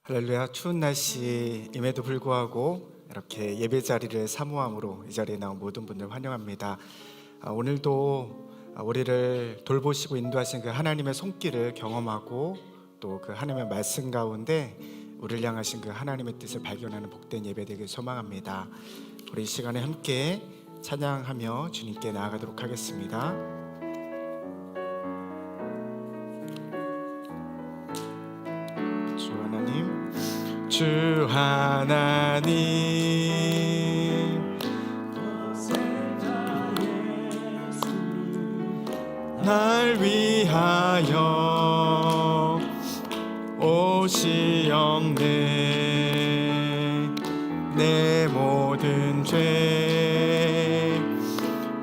할렐루야. 추운 날씨임에도 불구하고 이렇게 예배 자리를 사모함으로 이 자리에 나온 모든 분들 환영합니다. 오늘도 우리를 돌보시고 인도하신 그 하나님의 손길을 경험하고 또 그 하나님의 말씀 가운데 우리를 향하신 그 하나님의 뜻을 발견하는 복된 예배 되길 소망합니다. 우리 이 시간에 함께 찬양하며 주님께 나아가도록 하겠습니다. 주 하나님 날 위하여 오시옵네. 내 모든 죄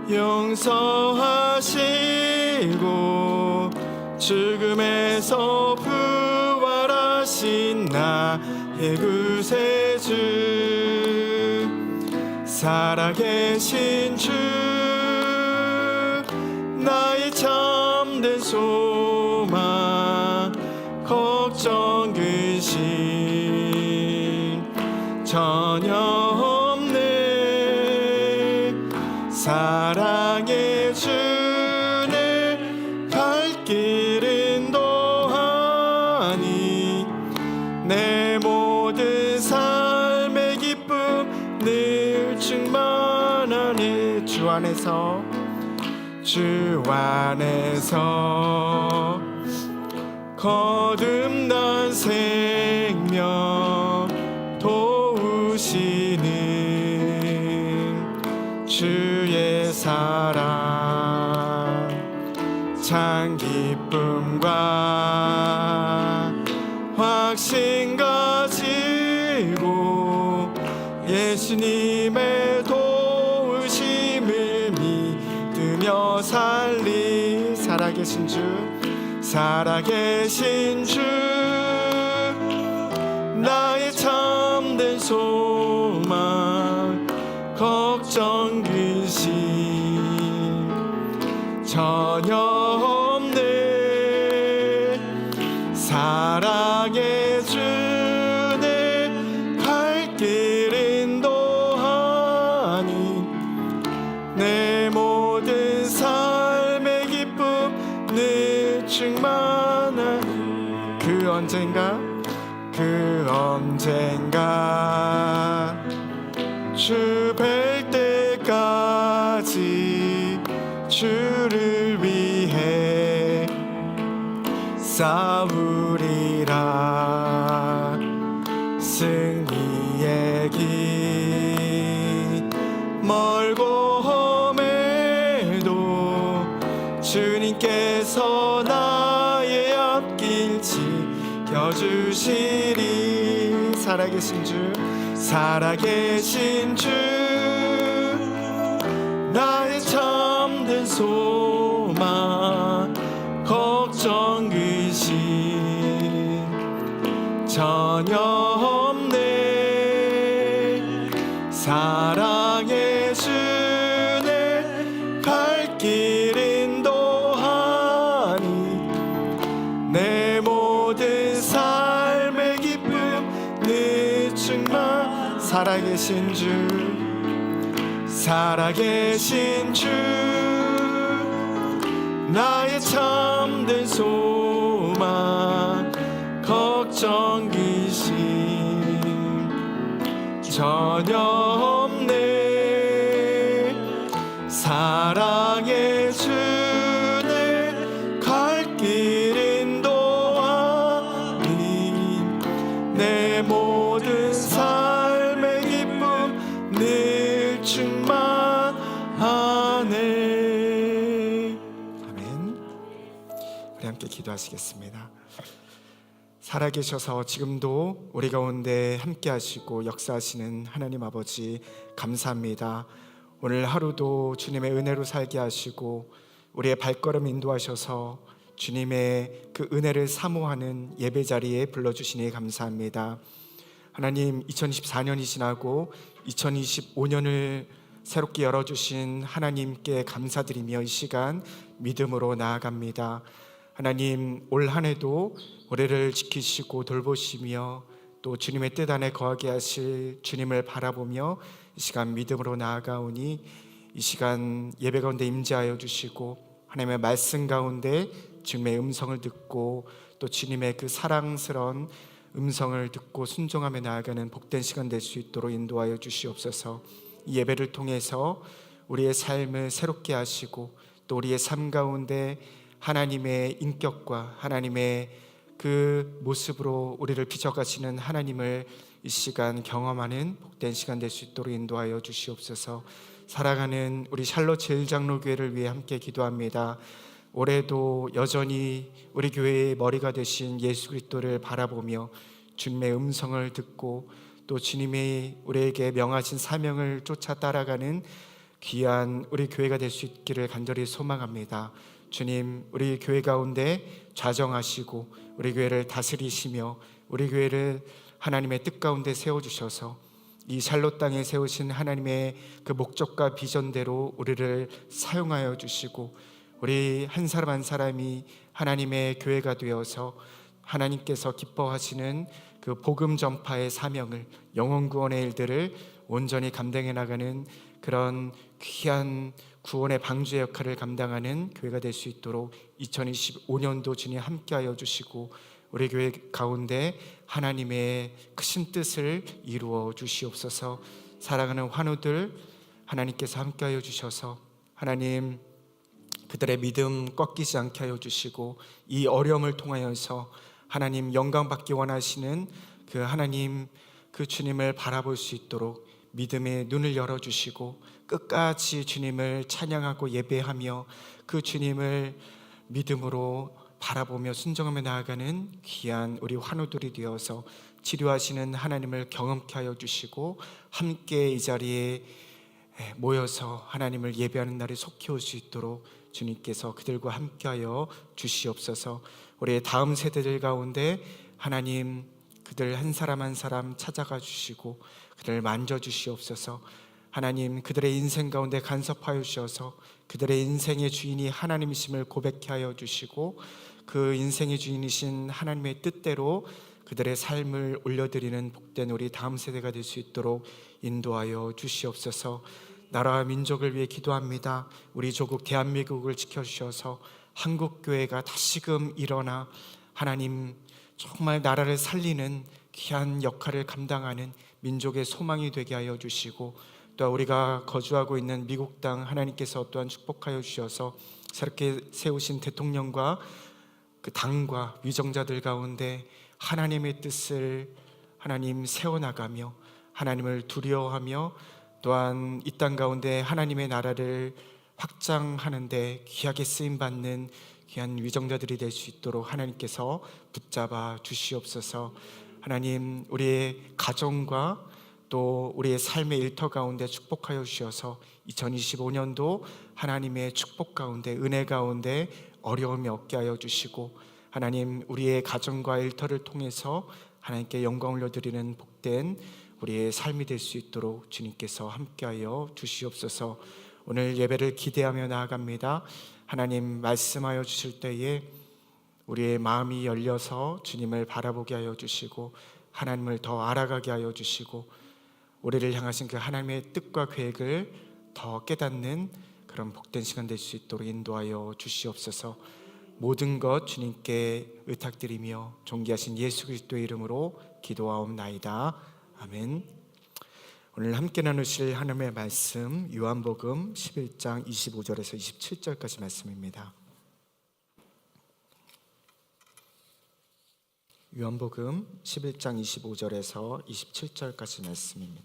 용서하시고 죽음에서 부활하신 나의 구세주, 살아계신 주, 나의 참된 소망, 걱정 근심 전혀 없네. 사랑의 주내 갈 길은 도하니 내 모든 삶의 기쁨 늘 충만하네. 주 안에서 거듭난 생명 도우시는 주의 사랑, 참 기쁨과 확신 가지고 예수님의 도우심을 믿으며 살리. 살아계신 주, 나의 참된 소망, 걱정 근심 전혀 없네. 사랑의 주내 갈 길은 도하니 내 모든 삶의 기쁨 늘 충만하니. 그 언젠가 주 뵐 때까지 주를 위해 싸우리라. 승리의 길 멀고 험해도 주님께서 나의 앞길 지켜주시리. 살아계신 주, 나의 참된 소망, 걱정 근심 전혀 없네. 사랑의 주내 갈 길은 도하니 내 모든 삶의 기쁨 늘 충만. 살아계신 주, 나의 참된 소망, 걱정 근심 전혀 없네. 사랑의 주내 갈 길은 도하니 내 모든 삶의 기쁨 늘 충만하네. 아멘. 우리 함께 기도하시겠습니다. 살아계셔서 지금도 우리 가운데 함께 하시고 역사하시는 하나님 아버지, 감사합니다. 오늘 하루도 주님의 은혜로 살게 하시고 우리의 발걸음 인도하셔서 주님의 그 은혜를 사모하는 예배 자리에 불러주시니 감사합니다. 하나님, 2024년이 지나고 2025년을 새롭게 열어주신 하나님께 감사드리며 이 시간 믿음으로 나아갑니다. 하나님, 올 한 해도 우리를 지키시고 돌보시며 또 주님의 뜻 안에 거하게 하실 주님을 바라보며 이 시간 믿음으로 나아가오니 이 시간 예배 가운데 임재하여 주시고 하나님의 말씀 가운데 주님의 음성을 듣고 또 주님의 그 사랑스러운 음성을 듣고 순종하며 나아가는 복된 시간 될 수 있도록 인도하여 주시옵소서. 이 예배를 통해서 우리의 삶을 새롭게 하시고 또 우리의 삶 가운데 하나님의 인격과 하나님의 그 모습으로 우리를 비춰가시는 하나님을 이 시간 경험하는 복된 시간 될 수 있도록 인도하여 주시옵소서. 사랑하는 우리 샬롯 제일장로교회를 위해 함께 기도합니다. 올해도 여전히 우리 교회의 머리가 되신 예수 그리스도를 바라보며 주님의 음성을 듣고 또 주님이 우리에게 명하신 사명을 쫓아 따라가는 귀한 우리 교회가 될 수 있기를 간절히 소망합니다. 주님, 우리 교회 가운데 좌정하시고 우리 교회를 다스리시며 우리 교회를 하나님의 뜻 가운데 세워주셔서 이 샬롯 땅에 세우신 하나님의 그 목적과 비전대로 우리를 사용하여 주시고 우리 한 사람 한 사람이 하나님의 교회가 되어서 하나님께서 기뻐하시는 그 복음 전파의 사명을, 영혼 구원의 일들을 온전히 감당해 나가는 그런 귀한 구원의 방주의 역할을 감당하는 교회가 될 수 있도록 2025년도 주님 함께하여 주시고 우리 교회 가운데 하나님의 크신 뜻을 이루어 주시옵소서. 사랑하는 환우들 하나님께서 함께하여 주셔서 하나님 그들의 믿음 꺾이지 않게 하여 주시고 이 어려움을 통하여서 하나님 영광 받기 원하시는 그 하나님 그 주님을 바라볼 수 있도록 믿음의 눈을 열어주시고 끝까지 주님을 찬양하고 예배하며 그 주님을 믿음으로 바라보며 순종하며 나아가는 귀한 우리 환우들이 되어서 치료하시는 하나님을 경험케 하여 주시고 함께 이 자리에 모여서 하나님을 예배하는 날에 속히 올 수 있도록 주님께서 그들과 함께하여 주시옵소서. 우리의 다음 세대들 가운데 하나님 그들 한 사람 한 사람 찾아가 주시고 그들을 만져주시옵소서. 하나님 그들의 인생 가운데 간섭하여 주셔서 그들의 인생의 주인이 하나님이심을 고백케 하여 주시고 그 인생의 주인이신 하나님의 뜻대로 그들의 삶을 올려드리는 복된 우리 다음 세대가 될 수 있도록 인도하여 주시옵소서. 나라와 민족을 위해 기도합니다. 우리 조국 대한민국을 지켜주셔서 한국교회가 다시금 일어나 하나님 정말 나라를 살리는 귀한 역할을 감당하는 민족의 소망이 되게 하여 주시고 또 우리가 거주하고 있는 미국 땅 하나님께서 또한 축복하여 주셔서 새롭게 세우신 대통령과 그 당과 위정자들 가운데 하나님의 뜻을 하나님 세워나가며 하나님을 두려워하며 또한 이 땅 가운데 하나님의 나라를 확장하는데 귀하게 쓰임받는 귀한 위정자들이 될 수 있도록 하나님께서 붙잡아 주시옵소서. 하나님 우리의 가정과 또 우리의 삶의 일터 가운데 축복하여 주셔서 2025년도 하나님의 축복 가운데 은혜 가운데 어려움이 없게 하여 주시고 하나님 우리의 가정과 일터를 통해서 하나님께 영광 올려드리는 복된 우리의 삶이 될 수 있도록 주님께서 함께하여 주시옵소서. 오늘 예배를 기대하며 나아갑니다. 하나님 말씀하여 주실 때에 우리의 마음이 열려서 주님을 바라보게 하여 주시고 하나님을 더 알아가게 하여 주시고 우리를 향하신 그 하나님의 뜻과 계획을 더 깨닫는 그런 복된 시간 될 수 있도록 인도하여 주시옵소서. 모든 것 주님께 의탁드리며 존귀하신 예수 그리스도의 이름으로 기도하옵나이다. 아멘. 오늘 함께 나누실 하나님의 말씀 요한복음 11장 25절에서 27절까지 말씀입니다. 요한복음 11장 25절에서 27절까지 말씀입니다.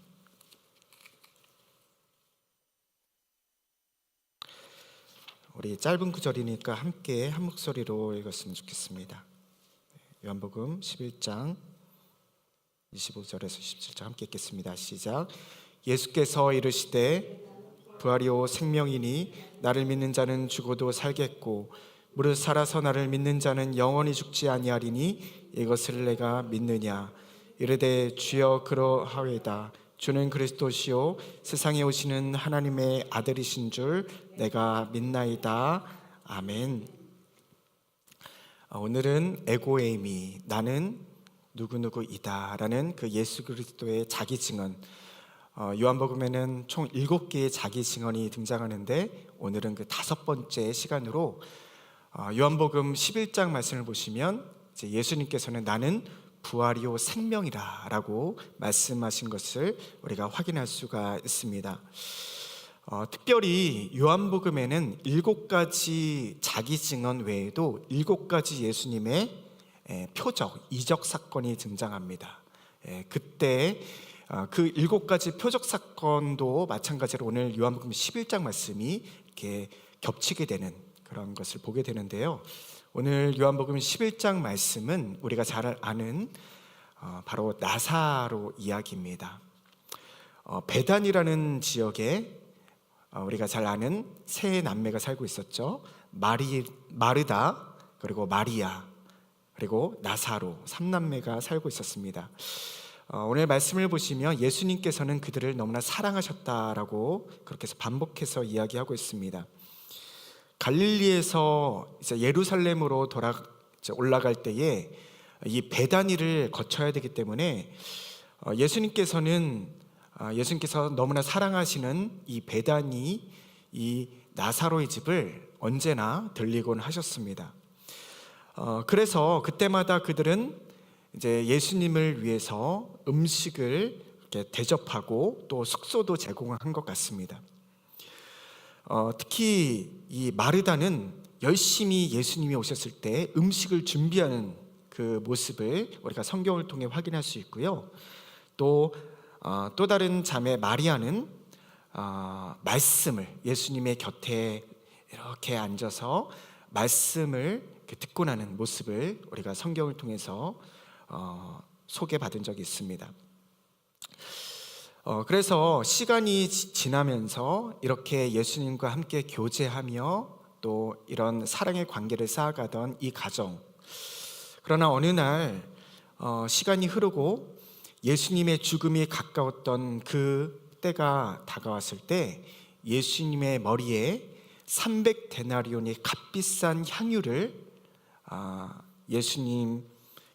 우리 짧은 구절이니까 함께 한 목소리로 읽었으면 좋겠습니다. 요한복음 11장 25절에서 27절 함께 읽겠습니다. 시작. 예수께서 이르시되 부활이요 생명이니 나를 믿는 자는 죽어도 살겠고 무릇 살아서 나를 믿는 자는 영원히 죽지 아니하리니 이것을 내가 믿느냐. 이르되 주여 그러하외다. 주는 그리스도시요 세상에 오시는 하나님의 아들이신 줄 내가 믿나이다. 아멘. 오늘은 에고에이미, 나는 누구누구이다라는 그 예수 그리스도의 자기 증언, 요한복음에는 총 7개의 자기 증언이 등장하는데 오늘은 그 5번째 시간으로 요한복음 11장 말씀을 보시면 이제 예수님께서는 나는 부활이요 생명이라 라고 말씀하신 것을 우리가 확인할 수가 있습니다. 특별히 요한복음에는 7가지 자기 증언 외에도 7가지 예수님의 표적, 이적 사건이 등장합니다. 그때 그 7가지 표적 사건도 마찬가지로 오늘 요한복음 11장 말씀이 이렇게 겹치게 되는 그런 것을 보게 되는데요. 오늘 요한복음 11장 말씀은 우리가 잘 아는 바로 나사로 이야기입니다. 베단이라는 지역에 우리가 잘 아는 세 남매가 살고 있었죠. 마르다, 그리고 마리아, 그리고 나사로 3남매가 살고 있었습니다. 오늘 말씀을 보시면 예수님께서는 그들을 너무나 사랑하셨다라고 그렇게 해서 반복해서 이야기하고 있습니다. 갈릴리에서 이제 예루살렘으로 올라갈 때에 이 베다니를 거쳐야 되기 때문에 예수님께서 너무나 사랑하시는 이 베다니, 이 나사로의 집을 언제나 들리곤 하셨습니다. 그래서 그때마다 그들은 이제 예수님을 위해서 음식을 이렇게 대접하고 또 숙소도 제공한 것 같습니다. 특히 이 마르다는 열심히 예수님이 오셨을 때 음식을 준비하는 그 모습을 우리가 성경을 통해 확인할 수 있고요. 또 다른 자매 마리아는 말씀을 예수님의 곁에 이렇게 앉아서 말씀을 듣고 나는 모습을 우리가 성경을 통해서 소개받은 적이 있습니다. 그래서 시간이 지나면서 이렇게 예수님과 함께 교제하며 또 이런 사랑의 관계를 쌓아가던 이 가정, 그러나 어느 날 시간이 흐르고 예수님의 죽음이 가까웠던 그 때가 다가왔을 때 예수님의 머리에 300데나리온의 값비싼 향유를 예수님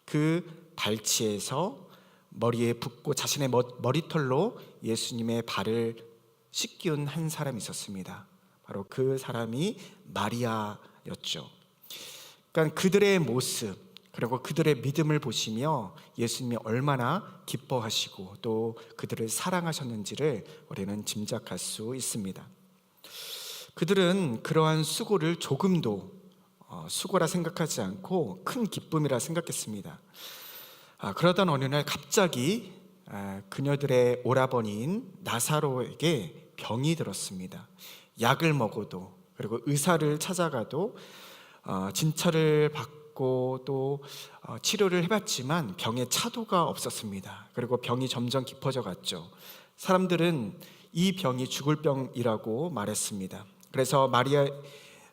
그 발치에서 머리에 붓고 자신의 머리털로 예수님의 발을 씻기운 한 사람이 있었습니다. 바로 그 사람이 마리아였죠. 그러니까 그들의 모습, 그리고 그들의 믿음을 보시며 예수님이 얼마나 기뻐하시고 또 그들을 사랑하셨는지를 우리는 짐작할 수 있습니다. 그들은 그러한 수고를 조금도 수고라 생각하지 않고 큰 기쁨이라 생각했습니다. 그러던 어느 날 갑자기 그녀들의 오라버니인 나사로에게 병이 들었습니다. 약을 먹어도, 그리고 의사를 찾아가도, 진찰을 받고 또 치료를 해봤지만 병의 차도가 없었습니다. 그리고 병이 점점 깊어져 갔죠. 사람들은 이 병이 죽을 병이라고 말했습니다. 그래서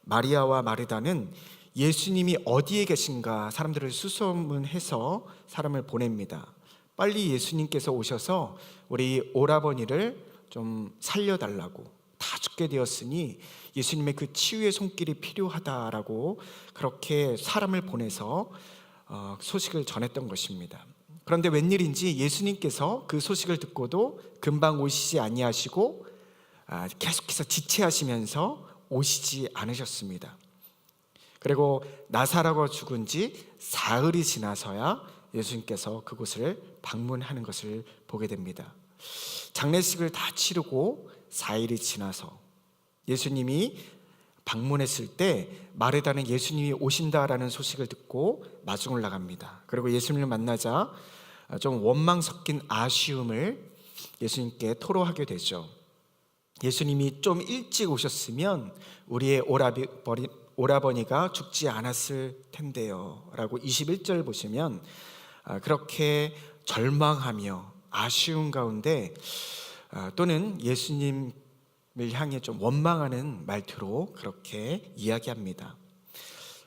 마리아와 마르다는 예수님이 어디에 계신가 사람들을 수소문해서 사람을 보냅니다. 빨리 예수님께서 오셔서 우리 오라버니를 좀 살려달라고, 다 죽게 되었으니 예수님의 그 치유의 손길이 필요하다라고 그렇게 사람을 보내서 소식을 전했던 것입니다. 그런데 웬일인지 예수님께서 그 소식을 듣고도 금방 오시지 아니하시고 계속해서 지체하시면서 오시지 않으셨습니다. 그리고 나사로가 죽은 지 사흘이 지나서야 예수님께서 그곳을 방문하는 것을 보게 됩니다. 장례식을 다 치르고 4일이 지나서 예수님이 방문했을 때 마르다는 예수님이 오신다라는 소식을 듣고 마중을 나갑니다. 그리고 예수님을 만나자 좀 원망 섞인 아쉬움을 예수님께 토로하게 되죠. 예수님이 좀 일찍 오셨으면 우리의 오라버니가 죽지 않았을 텐데요 라고 21절 보시면 그렇게 절망하며 아쉬운 가운데 또는 예수님을 향해 좀 원망하는 말투로 그렇게 이야기합니다.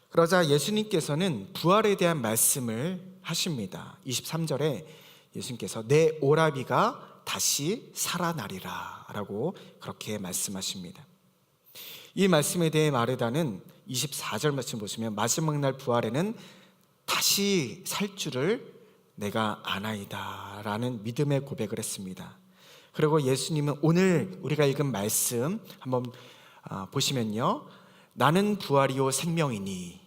그러자 예수님께서는 부활에 대한 말씀을 하십니다. 23절에 예수님께서 내 오라비가 다시 살아나리라 라고 그렇게 말씀하십니다. 이 말씀에 대해 마르다는 24절 말씀 보시면 마지막 날 부활에는 다시 살 줄을 내가 아나이다 라는 믿음의 고백을 했습니다. 그리고 예수님은 오늘 우리가 읽은 말씀 한번 보시면요, 나는 부활이요 생명이니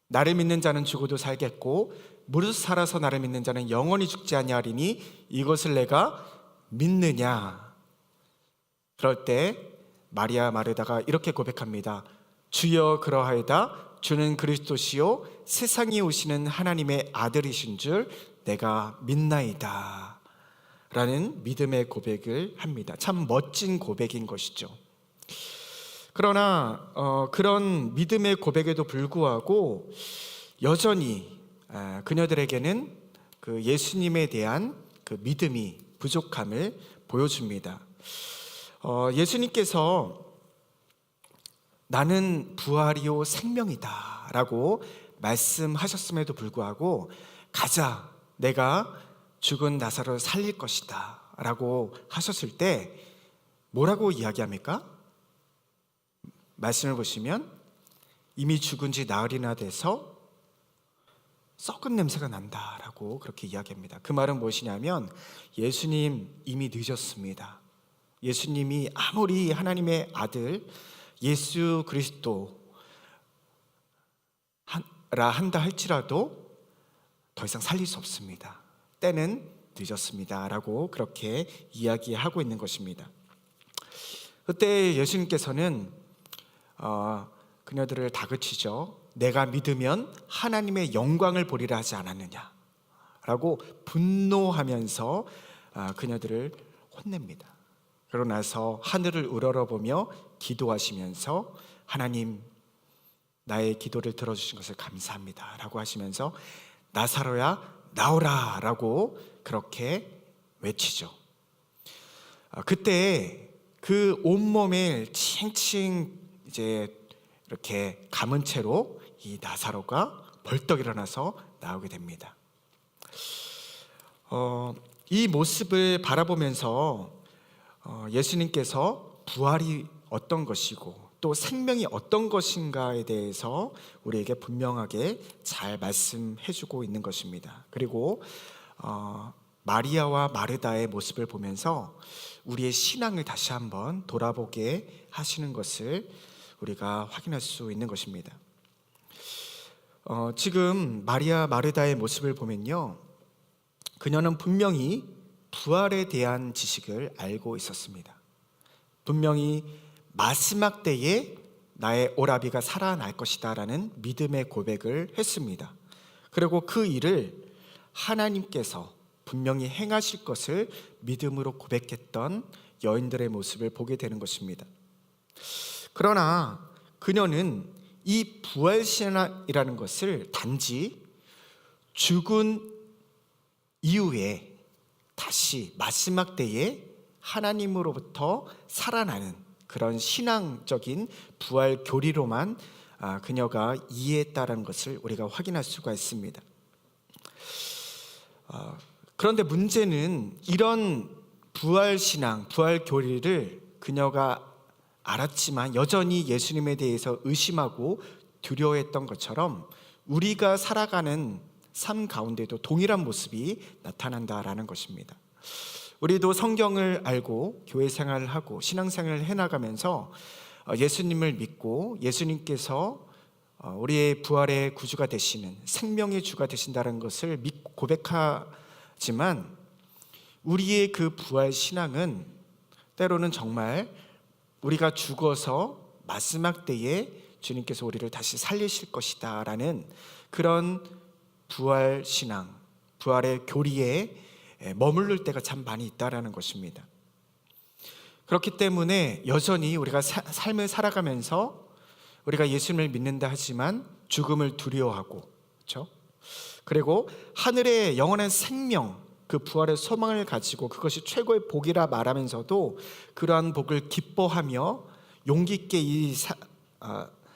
나를 믿는 자는 죽어도 살겠고 무릇 살아서 나를 믿는 자는 영원히 죽지 아니하리니 이것을 내가 믿느냐. 그럴 때 마리아 마르다가 이렇게 고백합니다. 주여 그러하이다. 주는 그리스도시요 세상에 오시는 하나님의 아들이신 줄 내가 믿나이다 라는 믿음의 고백을 합니다. 참 멋진 고백인 것이죠. 그러나 그런 믿음의 고백에도 불구하고 여전히 그녀들에게는 그 예수님에 대한 그 믿음이 부족함을 보여줍니다. 예수님께서 나는 부활이요 생명이다 라고 말씀하셨음에도 불구하고 가자, 내가 죽은 나사로를 살릴 것이다 라고 하셨을 때 뭐라고 이야기합니까? 말씀을 보시면 이미 죽은 지 나흘이나 돼서 썩은 냄새가 난다라고 그렇게 이야기합니다. 그 말은 무엇이냐면 예수님 이미 늦었습니다. 예수님이 아무리 하나님의 아들 예수 그리스도라 한다 할지라도 더 이상 살릴 수 없습니다. 때는 늦었습니다 라고 그렇게 이야기하고 있는 것입니다. 그때 예수님께서는 그녀들을 다그치죠. 내가 믿으면 하나님의 영광을 보리라 하지 않았느냐 라고 분노하면서 그녀들을 혼냅니다. 그러고 나서 하늘을 우러러보며 기도하시면서 하나님 나의 기도를 들어주신 것을 감사합니다 라고 하시면서 나사로야 나오라 라고 그렇게 외치죠. 그때 그 온몸에 칭칭 이제 이렇게 감은 채로 이 나사로가 벌떡 일어나서 나오게 됩니다. 이 모습을 바라보면서 예수님께서 부활이 어떤 것이고 또 생명이 어떤 것인가에 대해서 우리에게 분명하게 잘 말씀해주고 있는 것입니다. 그리고 마리아와 마르다의 모습을 보면서 우리의 신앙을 다시 한번 돌아보게 하시는 것을 우리가 확인할 수 있는 것입니다. 지금 마리아 마르다의 모습을 보면요, 그녀는 분명히 부활에 대한 지식을 알고 있었습니다. 분명히 마지막 때에 나의 오라비가 살아날 것이다 라는 믿음의 고백을 했습니다. 그리고 그 일을 하나님께서 분명히 행하실 것을 믿음으로 고백했던 여인들의 모습을 보게 되는 것입니다. 그러나 그녀는 이 부활신앙이라는 것을 단지 죽은 이후에 다시 마지막 때에 하나님으로부터 살아나는 그런 신앙적인 부활 교리로만 그녀가 이해했다는 것을 우리가 확인할 수가 있습니다. 그런데 문제는 이런 부활 신앙, 부활 교리를 그녀가 알았지만 여전히 예수님에 대해서 의심하고 두려워했던 것처럼 우리가 살아가는 삶 가운데도 동일한 모습이 나타난다라는 것입니다. 우리도 성경을 알고 교회 생활을 하고 신앙생활을 해나가면서 예수님을 믿고 예수님께서 우리의 부활의 구주가 되시는 생명의 주가 되신다는 것을 믿고 고백하지만 우리의 그 부활 신앙은 때로는 정말 우리가 죽어서 마지막 때에 주님께서 우리를 다시 살리실 것이다 라는 그런 부활 신앙, 부활의 교리에 머무를 때가 참 많이 있다라는 것입니다. 그렇기 때문에 여전히 우리가 삶을 살아가면서 우리가 예수님을 믿는다 하지만 죽음을 두려워하고, 그렇죠? 그리고 하늘의 영원한 생명, 그 부활의 소망을 가지고 그것이 최고의 복이라 말하면서도 그러한 복을 기뻐하며 용기 있게 이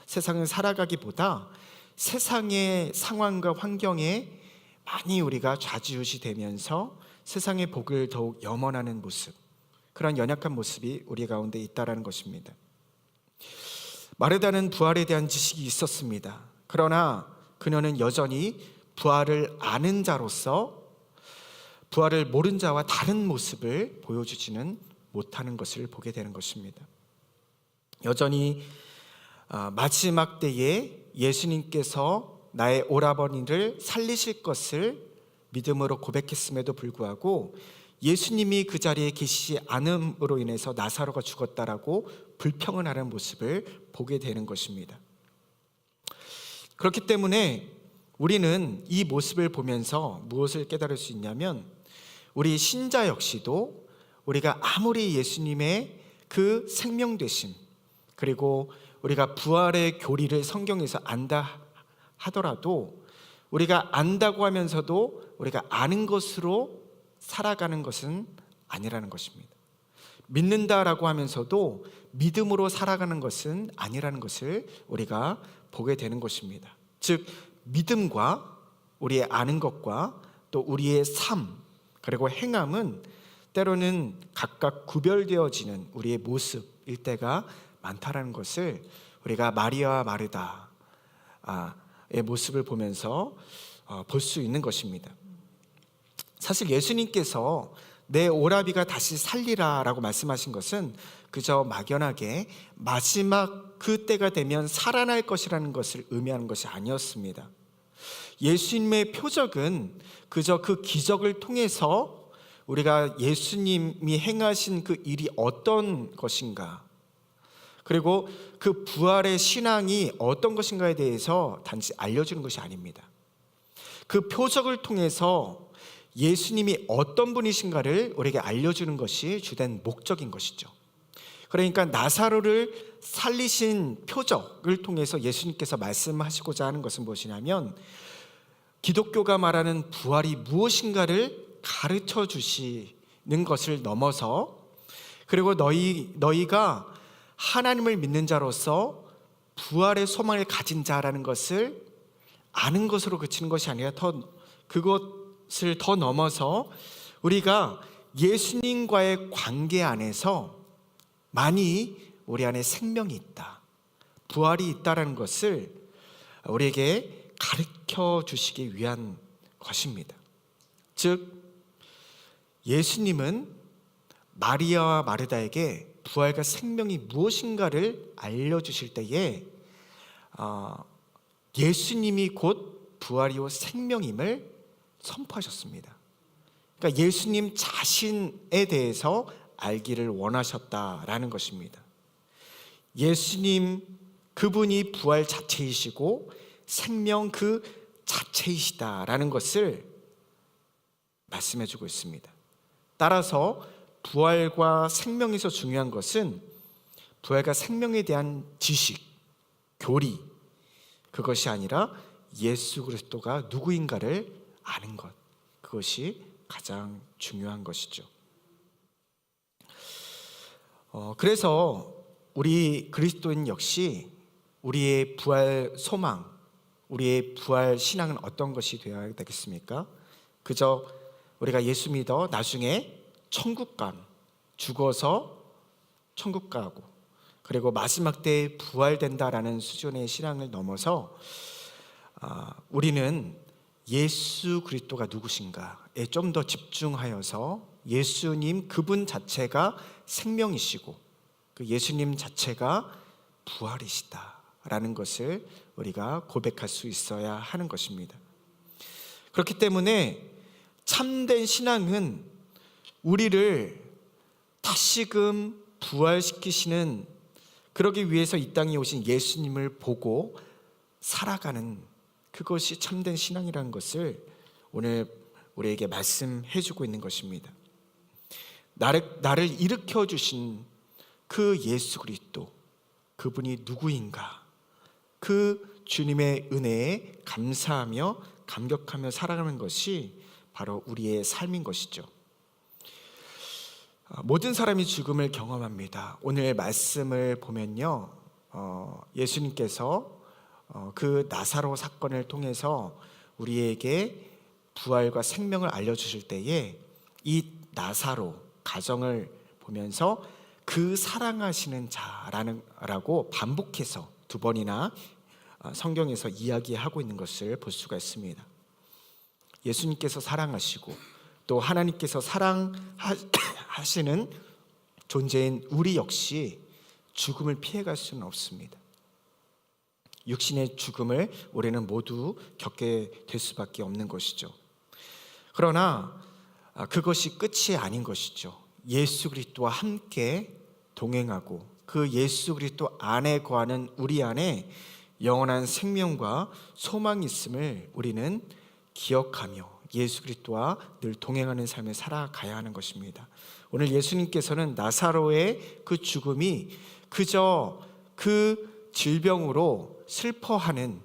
세상을 살아가기보다 세상의 상황과 환경에 많이 우리가 좌지우지 되면서 세상의 복을 더욱 염원하는 모습, 그런 연약한 모습이 우리 가운데 있다라는 것입니다. 마르다는 부활에 대한 지식이 있었습니다. 그러나 그녀는 여전히 부활을 아는 자로서 부활을 모른 자와 다른 모습을 보여주지는 못하는 것을 보게 되는 것입니다. 여전히 마지막 때에 예수님께서 나의 오라버니를 살리실 것을 믿음으로 고백했음에도 불구하고 예수님이 그 자리에 계시지 않음으로 인해서 나사로가 죽었다라고 불평을 하는 모습을 보게 되는 것입니다. 그렇기 때문에 우리는 이 모습을 보면서 무엇을 깨달을 수 있냐면, 우리 신자 역시도 우리가 아무리 예수님의 그 생명 되심, 그리고 우리가 부활의 교리를 성경에서 안다 하더라도 우리가 안다고 하면서도 우리가 아는 것으로 살아가는 것은 아니라는 것입니다. 믿는다라고 하면서도 믿음으로 살아가는 것은 아니라는 것을 우리가 보게 되는 것입니다. 즉, 믿음과 우리의 아는 것과 또 우리의 삶, 그리고 행함은 때로는 각각 구별되어지는 우리의 모습일 때가 많다라는 것을 우리가 마리아와 마르다의 모습을 보면서 볼 수 있는 것입니다. 사실 예수님께서 내 오라비가 다시 살리라 라고 말씀하신 것은 그저 막연하게 마지막 그 때가 되면 살아날 것이라는 것을 의미하는 것이 아니었습니다. 예수님의 표적은 그저 그 기적을 통해서 우리가 예수님이 행하신 그 일이 어떤 것인가, 그리고 그 부활의 신앙이 어떤 것인가에 대해서 단지 알려주는 것이 아닙니다. 그 표적을 통해서 예수님이 어떤 분이신가를 우리에게 알려주는 것이 주된 목적인 것이죠. 그러니까 나사로를 살리신 표적을 통해서 예수님께서 말씀하시고자 하는 것은 무엇이냐면, 기독교가 말하는 부활이 무엇인가를 가르쳐 주시는 것을 넘어서, 그리고 너희가 하나님을 믿는 자로서 부활의 소망을 가진 자라는 것을 아는 것으로 그치는 것이 아니라 그것을 더 넘어서 우리가 예수님과의 관계 안에서 만이 우리 안에 생명이 있다, 부활이 있다라는 것을 우리에게 가르쳐 주시기 위한 것입니다. 즉, 예수님은 마리아와 마르다에게 부활과 생명이 무엇인가를 알려주실 때에 예수님이 곧 부활이요 생명임을 선포하셨습니다. 그러니까 예수님 자신에 대해서 알기를 원하셨다라는 것입니다. 예수님 그분이 부활 자체이시고 생명 그 자체이시다라는 것을 말씀해주고 있습니다. 따라서 부활과 생명에서 중요한 것은 부활과 생명에 대한 지식, 교리, 그것이 아니라 예수 그리스도가 누구인가를 아는 것, 그것이 가장 중요한 것이죠. 그래서 우리 그리스도인 역시 우리의 부활 소망, 우리의 부활 신앙은 어떤 것이 되어야 되겠습니까? 그저 우리가 예수 믿어 나중에 천국 감, 죽어서 천국 가고, 그리고 마지막 때에 부활된다라는 수준의 신앙을 넘어서 우리는 예수 그리스도가 누구신가에 좀 더 집중하여서 예수님 그분 자체가 생명이시고 그 예수님 자체가 부활이시다라는 것을 우리가 고백할 수 있어야 하는 것입니다. 그렇기 때문에 참된 신앙은 우리를 다시금 부활시키시는, 그러기 위해서 이 땅에 오신 예수님을 보고 살아가는, 그것이 참된 신앙이라는 것을 오늘 우리에게 말씀해 주고 있는 것입니다. 나를 일으켜 주신 그 예수 그리스도, 그분이 누구인가, 그 주님의 은혜에 감사하며 감격하며 살아가는 것이 바로 우리의 삶인 것이죠. 모든 사람이 죽음을 경험합니다. 오늘 말씀을 보면요, 예수님께서 그 나사로 사건을 통해서 우리에게 부활과 생명을 알려주실 때에 이 나사로 가정을 보면서 그 사랑하시는 자라고 반복해서 두 번이나 성경에서 이야기하고 있는 것을 볼 수가 있습니다. 예수님께서 사랑하시고 또 하나님께서 사랑하시는 존재인 우리 역시 죽음을 피해갈 수는 없습니다. 육신의 죽음을 우리는 모두 겪게 될 수밖에 없는 것이죠. 그러나 그것이 끝이 아닌 것이죠. 예수 그리스도와 함께 동행하고 그 예수 그리스도 안에 거하는 우리 안에 영원한 생명과 소망이 있음을 우리는 기억하며 예수 그리스도와 늘 동행하는 삶을 살아가야 하는 것입니다. 오늘 예수님께서는 나사로의 그 죽음이 그저 그 질병으로 슬퍼하는,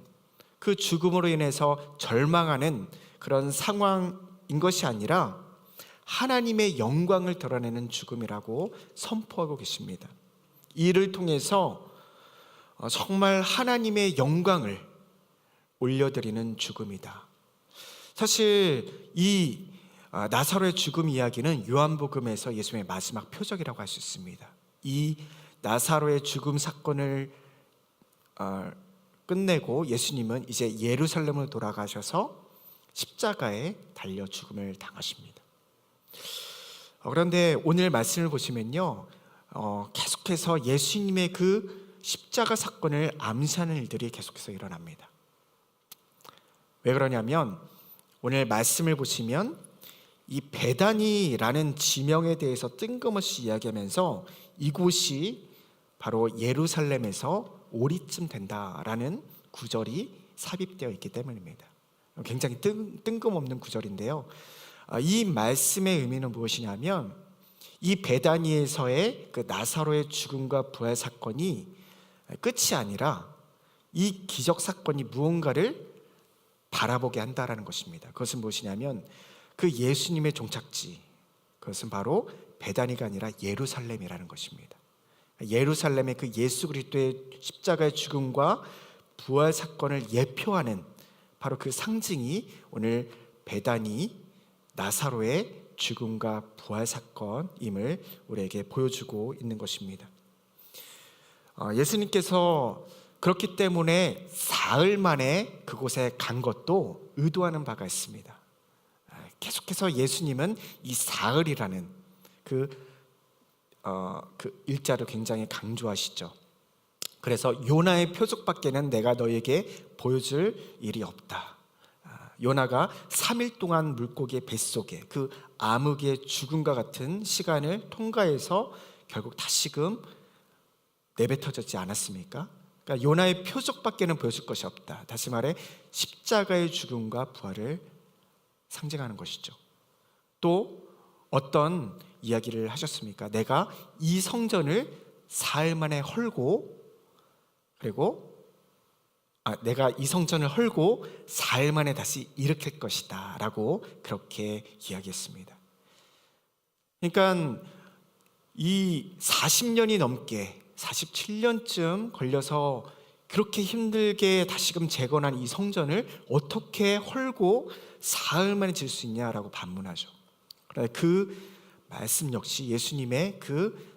그 죽음으로 인해서 절망하는 그런 상황인 것이 아니라 하나님의 영광을 드러내는 죽음이라고 선포하고 계십니다. 이를 통해서 정말 하나님의 영광을 올려드리는 죽음이다. 사실 이 나사로의 죽음 이야기는 요한복음에서 예수님의 마지막 표적이라고 할 수 있습니다. 이 나사로의 죽음 사건을 끝내고 예수님은 이제 예루살렘으로 돌아가셔서 십자가에 달려 죽음을 당하십니다. 그런데 오늘 말씀을 보시면요, 계속해서 예수님의 그 십자가 사건을 암시하는 일들이 계속해서 일어납니다. 왜 그러냐면 오늘 말씀을 보시면 이 베다니라는 지명에 대해서 뜬금없이 이야기하면서 이곳이 바로 예루살렘에서 오리쯤 된다라는 구절이 삽입되어 있기 때문입니다. 굉장히 뜬금없는 구절인데요. 이 말씀의 의미는 무엇이냐면 이 베다니에서의 그 나사로의 죽음과 부활 사건이 끝이 아니라 이 기적 사건이 무언가를 바라보게 한다라는 것입니다. 그것은 무엇이냐면 그 예수님의 종착지, 그것은 바로 베다니가 아니라 예루살렘이라는 것입니다. 예루살렘의 그 예수 그리스도의 십자가의 죽음과 부활 사건을 예표하는 바로 그 상징이 오늘 베다니 나사로의 죽음과 부활 사건임을 우리에게 보여주고 있는 것입니다. 예수님께서 그렇기 때문에 사흘 만에 그곳에 간 것도 의도하는 바가 있습니다. 계속해서 예수님은 이 사흘이라는 그 일자를 굉장히 강조하시죠. 그래서 요나의 표적밖에는 내가 너에게 보여줄 일이 없다. 요나가 3일 동안 물고기의 뱃속에 그 암흑의 죽음과 같은 시간을 통과해서 결국 다시금 내뱉어졌지 않았습니까? 그러니까 요나의 표적밖에는 보여줄 것이 없다. 다시 말해 십자가의 죽음과 부활을 상징하는 것이죠. 또 어떤 이야기를 하셨습니까? 내가 이 성전을 사흘 만에 헐고 내가 이 성전을 헐고 사흘 만에 다시 일으킬 것이다 라고 그렇게 이야기했습니다. 그러니까 이 40년이 넘게 47년쯤 걸려서 그렇게 힘들게 다시금 재건한 이 성전을 어떻게 헐고 사흘 만에 질 수 있냐라고 반문하죠. 그 말씀 역시 예수님의 그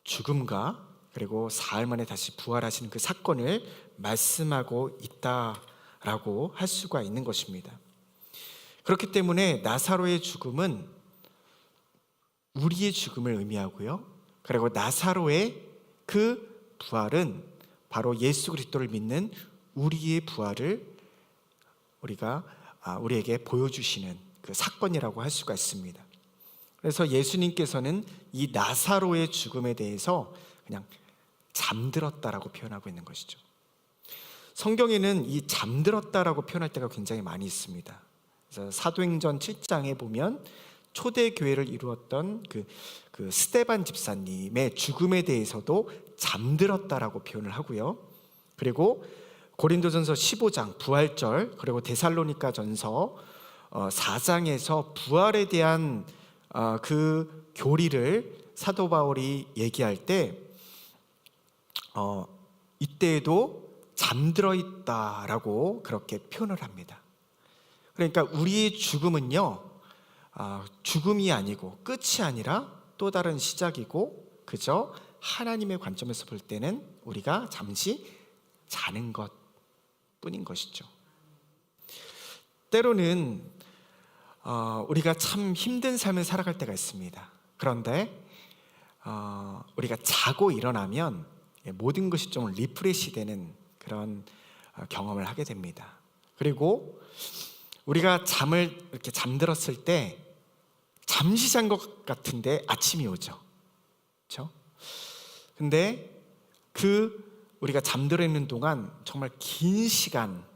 죽음과 그리고 사흘 만에 다시 부활하시는 그 사건을 말씀하고 있다라고 할 수가 있는 것입니다. 그렇기 때문에 나사로의 죽음은 우리의 죽음을 의미하고요. 그리고 나사로의 그 부활은 바로 예수 그리스도를 믿는 우리의 부활을 우리에게 보여주시는 그 사건이라고 할 수가 있습니다. 그래서 예수님께서는 이 나사로의 죽음에 대해서 그냥 잠들었다라고 표현하고 있는 것이죠. 성경에는 이 잠들었다라고 표현할 때가 굉장히 많이 있습니다. 그래서 사도행전 7장에 보면 초대교회를 이루었던 그 스데반 집사님의 죽음에 대해서도 잠들었다라고 표현을 하고요. 그리고 고린도전서 15장 부활절, 그리고 데살로니가전서 4장에서 부활에 대한 그 교리를 사도 바울이 얘기할 때 이때에도 잠들어 있다라고 그렇게 표현을 합니다. 그러니까 우리의 죽음은요, 죽음이 아니고 끝이 아니라 또 다른 시작이고 그저 하나님의 관점에서 볼 때는 우리가 잠시 자는 것 뿐인 것이죠. 때로는 우리가 참 힘든 삶을 살아갈 때가 있습니다. 그런데 우리가 자고 일어나면 모든 것이 좀 리프레시 되는 그런 경험을 하게 됩니다. 그리고 우리가 잠을 이렇게 잠들었을 때 잠시 잔 것 같은데 아침이 오죠. 그렇죠? 근데 우리가 잠들어 있는 동안 정말 긴 시간,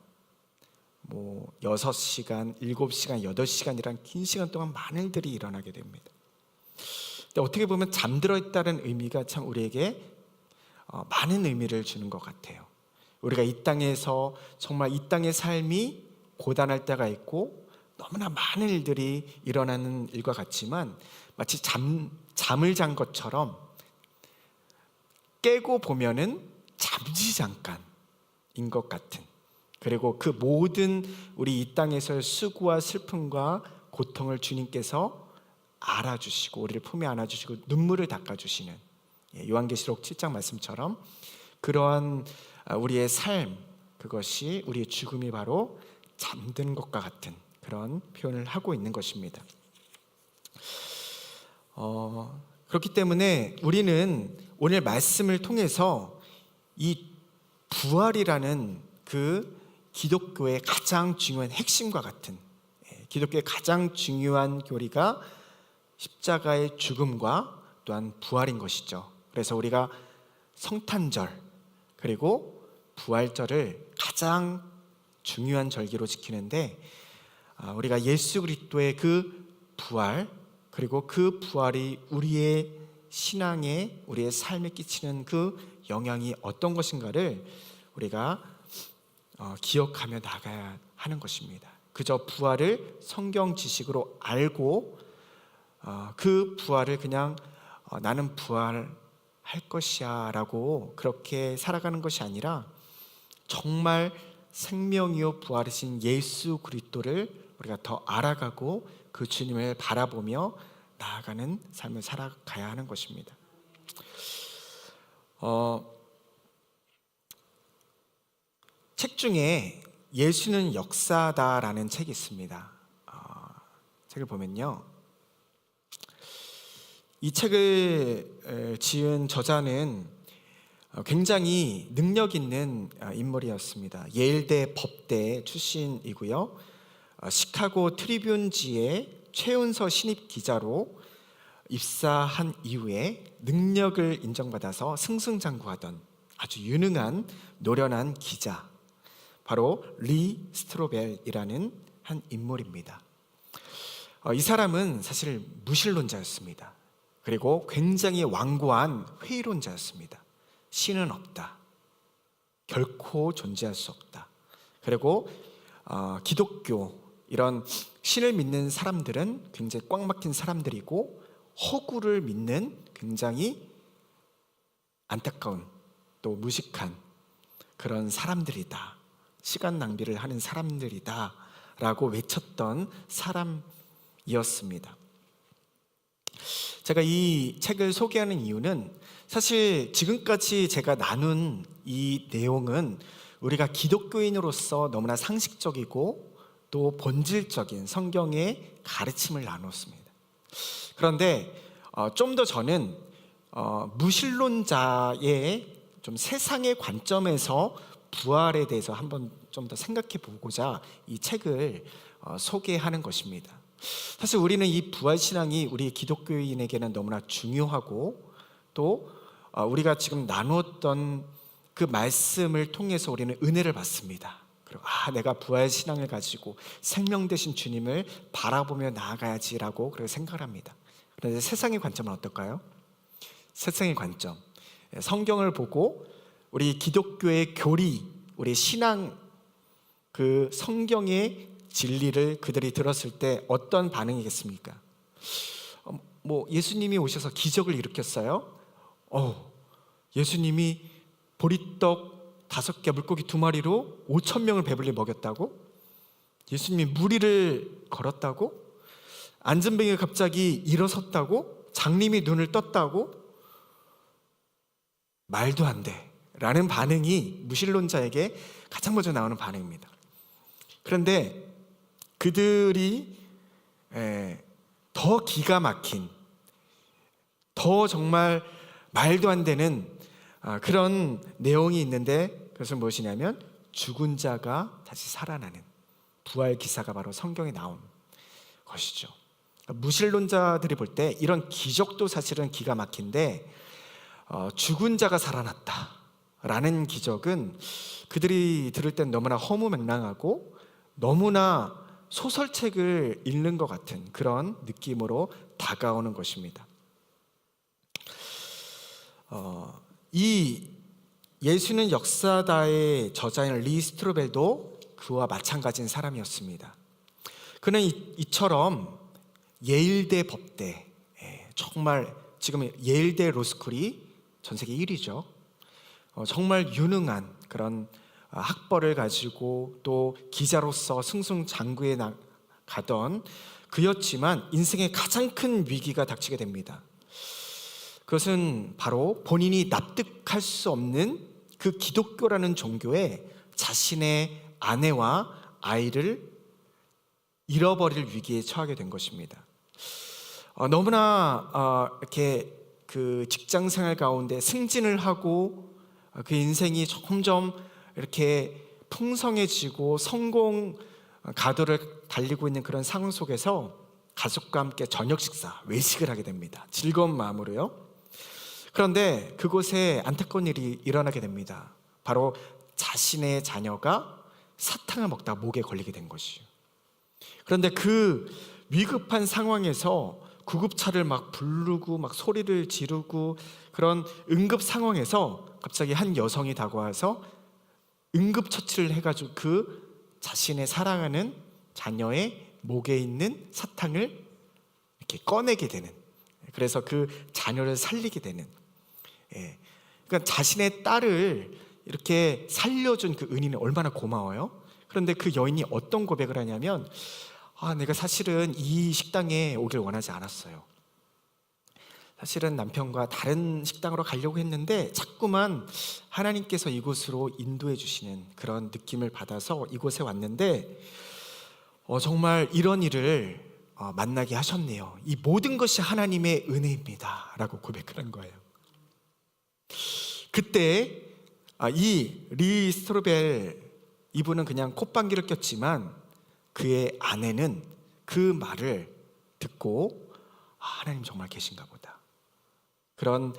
6시간, 7시간, 8시간이란 긴 시간 동안 많은 일들이 일어나게 됩니다. 근데 어떻게 보면 잠들어 있다는 의미가 참 우리에게 많은 의미를 주는 것 같아요. 우리가 이 땅에서 정말 이 땅의 삶이 고단할 때가 있고 너무나 많은 일들이 일어나는 일과 같지만 마치 잠을 잔 것처럼 깨고 보면은 잠시 잠깐인 것 같은, 그리고 그 모든 우리 이 땅에서의 수고와 슬픔과 고통을 주님께서 알아주시고 우리를 품에 안아주시고 눈물을 닦아주시는, 요한계시록 7장 말씀처럼 그러한 우리의 삶, 그것이 우리의 죽음이 바로 잠든 것과 같은 그런 표현을 하고 있는 것입니다. 그렇기 때문에 우리는 오늘 말씀을 통해서 이 부활이라는 그 기독교의 가장 중요한 핵심과 같은, 기독교의 가장 중요한 교리가 십자가의 죽음과 또한 부활인 것이죠. 그래서 우리가 성탄절 그리고 부활절을 가장 중요한 절기로 지키는데, 우리가 예수 그리스도의 그 부활, 그리고 그 부활이 우리의 신앙에, 우리의 삶에 끼치는 그 영향이 어떤 것인가를 우리가 기억하며 나가야 하는 것입니다. 그저 부활을 성경 지식으로 알고 그 부활을 그냥 나는 부활할 것이야 라고 그렇게 살아가는 것이 아니라, 정말 생명이요 부활이신 예수 그리스도를 우리가 더 알아가고 그 주님을 바라보며 나아가는 삶을 살아가야 하는 것입니다. 책 중에 예수는 역사다라는 책이 있습니다. 책을 보면요, 이 책을 지은 저자는 굉장히 능력 있는 인물이었습니다. 예일대 법대 출신이고요, 시카고 트리뷴지의 최은서 신입 기자로 입사한 이후에 능력을 인정받아서 승승장구하던 아주 유능한 노련한 기자, 바로 리 스트로벨이라는 한 인물입니다. 이 사람은 사실 무신론자였습니다. 그리고 굉장히 완고한 회의론자였습니다. 신은 없다, 결코 존재할 수 없다. 그리고 기독교, 이런 신을 믿는 사람들은 굉장히 꽉 막힌 사람들이고 허구를 믿는 굉장히 안타까운 또 무식한 그런 사람들이다, 시간 낭비를 하는 사람들이다 라고 외쳤던 사람이었습니다. 제가 이 책을 소개하는 이유는, 사실 지금까지 제가 나눈 이 내용은 우리가 기독교인으로서 너무나 상식적이고 또 본질적인 성경의 가르침을 나눴습니다. 그런데 좀 더 저는 무신론자의 좀 세상의 관점에서 부활에 대해서 한번 좀 더 생각해 보고자 이 책을 소개하는 것입니다. 사실 우리는 이 부활신앙이 우리 기독교인에게는 너무나 중요하고, 또 우리가 지금 나누었던 그 말씀을 통해서 우리는 은혜를 받습니다. 그리고 내가 부활신앙을 가지고 생명 되신 주님을 바라보며 나아가야지라고 그렇게 생각을 합니다. 그런데 세상의 관점은 어떨까요? 세상의 관점, 성경을 보고 우리 기독교의 교리, 우리 신앙, 그 성경의 진리를 그들이 들었을 때 어떤 반응이겠습니까? 예수님이 오셔서 기적을 일으켰어요? 예수님이 보리떡 5개, 물고기 2마리로 5,000명을 배불리 먹였다고? 예수님이 무리를 걸었다고? 안전뱅이가 갑자기 일어섰다고? 장님이 눈을 떴다고? 말도 안 돼 라는 반응이 무신론자에게 가장 먼저 나오는 반응입니다. 그런데 그들이 더 기가 막힌, 더 정말 말도 안 되는 그런 내용이 있는데, 그것은 무엇이냐면 죽은 자가 다시 살아나는 부활 기사가 바로 성경에 나온 것이죠. 무신론자들이 볼 때 이런 기적도 사실은 기가 막힌데, 죽은 자가 살아났다라는 기적은 그들이 들을 땐 너무나 허무맹랑하고 너무나 소설책을 읽는 것 같은 그런 느낌으로 다가오는 것입니다. 이 예수는 역사다의 저자인 리 스트로벨도 그와 마찬가지인 사람이었습니다. 그는 이처럼 예일대 법대, 정말 지금 예일대 로스쿨이 전 세계 1위죠. 정말 유능한 그런 학벌을 가지고 또 기자로서 승승장구해 가던 그였지만 인생의 가장 큰 위기가 닥치게 됩니다. 그것은 바로 본인이 납득할 수 없는 그 기독교라는 종교에 자신의 아내와 아이를 잃어버릴 위기에 처하게 된 것입니다. 너무나 이렇게 그 직장 생활 가운데 승진을 하고 그 인생이 점점 이렇게 풍성해지고 성공 가도를 달리고 있는 그런 상황 속에서 가족과 함께 저녁 식사, 외식을 하게 됩니다. 즐거운 마음으로요. 그런데 그곳에 안타까운 일이 일어나게 됩니다. 바로 자신의 자녀가 사탕을 먹다가 목에 걸리게 된 것이에요. 그런데 그 위급한 상황에서 구급차를 막 부르고 막 소리를 지르고 그런 응급 상황에서 갑자기 한 여성이 다가와서 응급처치를 해가지고 그 자신의 사랑하는 자녀의 목에 있는 사탕을 이렇게 꺼내게 되는, 그래서 그 자녀를 살리게 되는, 그러니까 자신의 딸을 이렇게 살려준 그 은인은 얼마나 고마워요. 그런데 그 여인이 어떤 고백을 하냐면, 내가 사실은 이 식당에 오길 원하지 않았어요. 사실은 남편과 다른 식당으로 가려고 했는데 자꾸만 하나님께서 이곳으로 인도해 주시는 그런 느낌을 받아서 이곳에 왔는데 정말 이런 일을 만나게 하셨네요. 이 모든 것이 하나님의 은혜입니다 라고 고백을 한 거예요. 그때 이 리 스트로벨 이분은 그냥 콧방귀를 꼈지만 그의 아내는 그 말을 듣고 하나님 정말 계신가 보다, 그런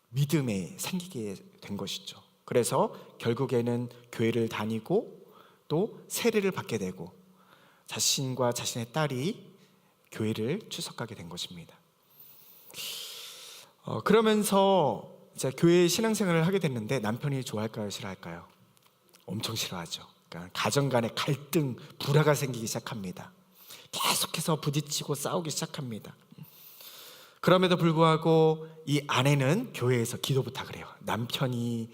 믿음이 생기게 된 것이죠. 그래서 결국에는 교회를 다니고 또 세례를 받게 되고 자신과 자신의 딸이 교회를 출석하게 된 것입니다. 그러면서 이제 교회 신앙생활을 하게 됐는데 남편이 좋아할까요, 싫어할까요? 엄청 싫어하죠. 그러니까 가정 간의 갈등, 불화가 생기기 시작합니다. 계속해서 부딪히고 싸우기 시작합니다. 그럼에도 불구하고 이 아내는 교회에서 기도 부탁을 해요. 남편이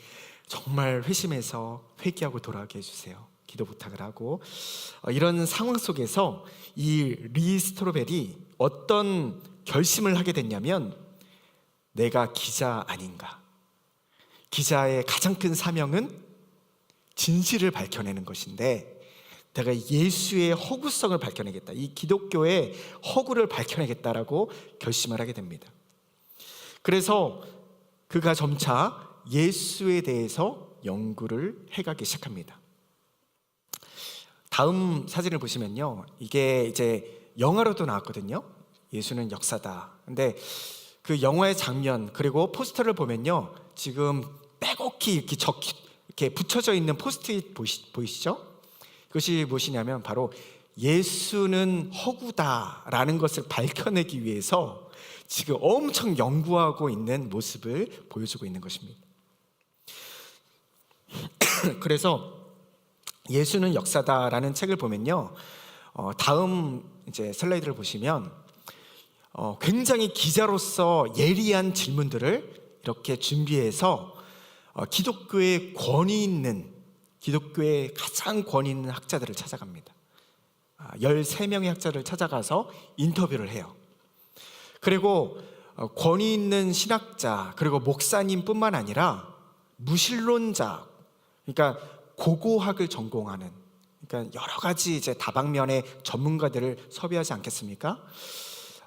정말 회심해서 회개하고 돌아가게 해주세요. 기도 부탁을 하고, 이런 상황 속에서 이 리 스트로벨이 어떤 결심을 하게 됐냐면, 내가 기자 아닌가, 기자의 가장 큰 사명은 진실을 밝혀내는 것인데 내가 예수의 허구성을 밝혀내겠다, 이 기독교의 허구를 밝혀내겠다라고 결심을 하게 됩니다. 그래서 그가 점차 예수에 대해서 연구를 해가기 시작합니다. 다음 사진을 보시면요, 이게 이제 영화로도 나왔거든요. 예수는 역사다. 근데 그 영화의 장면 그리고 포스터를 보면요, 지금 빼곡히 이렇게 붙여져 있는 포스트잇 보이시죠? 그것이 무엇이냐면 바로 예수는 허구다라는 것을 밝혀내기 위해서 지금 엄청 연구하고 있는 모습을 보여주고 있는 것입니다. 그래서 예수는 역사다라는 책을 보면요, 다음 이제 슬라이드를 보시면 굉장히 기자로서 예리한 질문들을 이렇게 준비해서 기독교의 권위 있는, 기독교의 가장 권위 있는 학자들을 찾아갑니다. 13명의 학자를 찾아가서 인터뷰를 해요. 그리고 권위 있는 신학자 그리고 목사님뿐만 아니라 무신론자, 그러니까 고고학을 전공하는, 그러니까 그러니까 여러 가지 이제 다방면의 전문가들을 섭외하지 않겠습니까?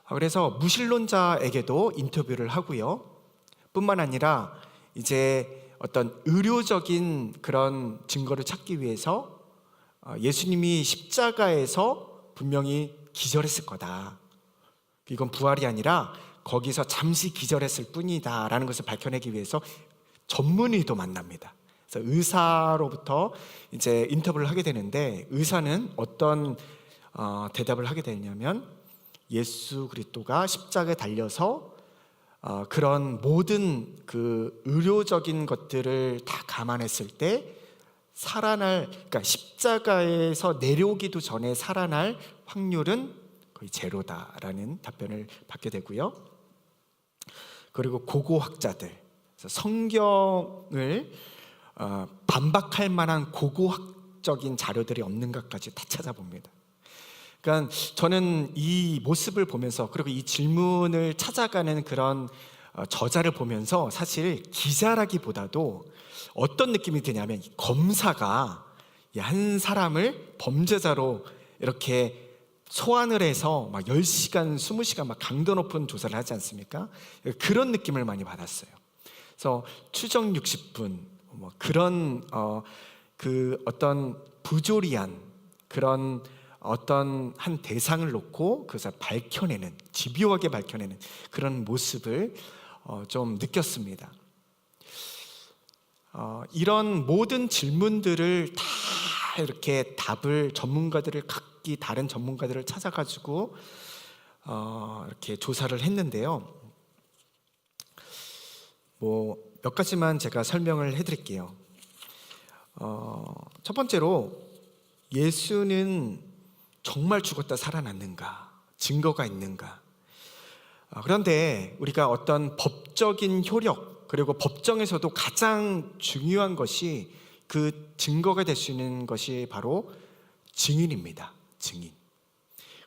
그래서 무신론자에게도 인터뷰를 하고요. 뿐만 아니라 이제 어떤 의료적인 그런 증거를 찾기 위해서 예수님이 십자가에서 분명히 기절했을 거다. 이건 부활이 아니라 거기서 잠시 기절했을 뿐이다 라는 것을 밝혀내기 위해서 전문의도 만납니다. 그래서 의사로부터 이제 인터뷰를 하게 되는데, 의사는 어떤 대답을 하게 되냐면, 예수 그리스도가 십자가에 달려서 그런 모든 그 의료적인 것들을 다 감안했을 때 그러니까 십자가에서 내려오기도 전에 살아날 확률은 거의 제로다라는 답변을 받게 되고요. 그리고 고고학자들, 성경을 반박할 만한 고고학적인 자료들이 없는 것까지 다 찾아봅니다. 그러니까 저는 이 모습을 보면서, 그리고 이 질문을 찾아가는 그런 저자를 보면서 사실 기자라기보다도 어떤 느낌이 드냐면, 검사가 한 사람을 범죄자로 이렇게 소환을 해서 막 10시간, 20시간 막 강도 높은 조사를 하지 않습니까? 그런 느낌을 많이 받았어요. 그래서 추정 60분 뭐 그런 그 어떤 부조리한 그런 어떤 한 대상을 놓고 그것을 밝혀내는, 집요하게 밝혀내는 그런 모습을 좀 느꼈습니다. 이런 모든 질문들을 다 이렇게 답을 전문가들을 각기 다른 전문가들을 찾아가지고 이렇게 조사를 했는데요. 뭐 몇 가지만 제가 설명을 해드릴게요. 첫 번째로, 예수는 정말 죽었다 살아났는가? 증거가 있는가? 그런데 우리가 어떤 법적인 효력, 그리고 법정에서도 가장 중요한 것이, 그 증거가 될 수 있는 것이 바로 증인입니다. 증인.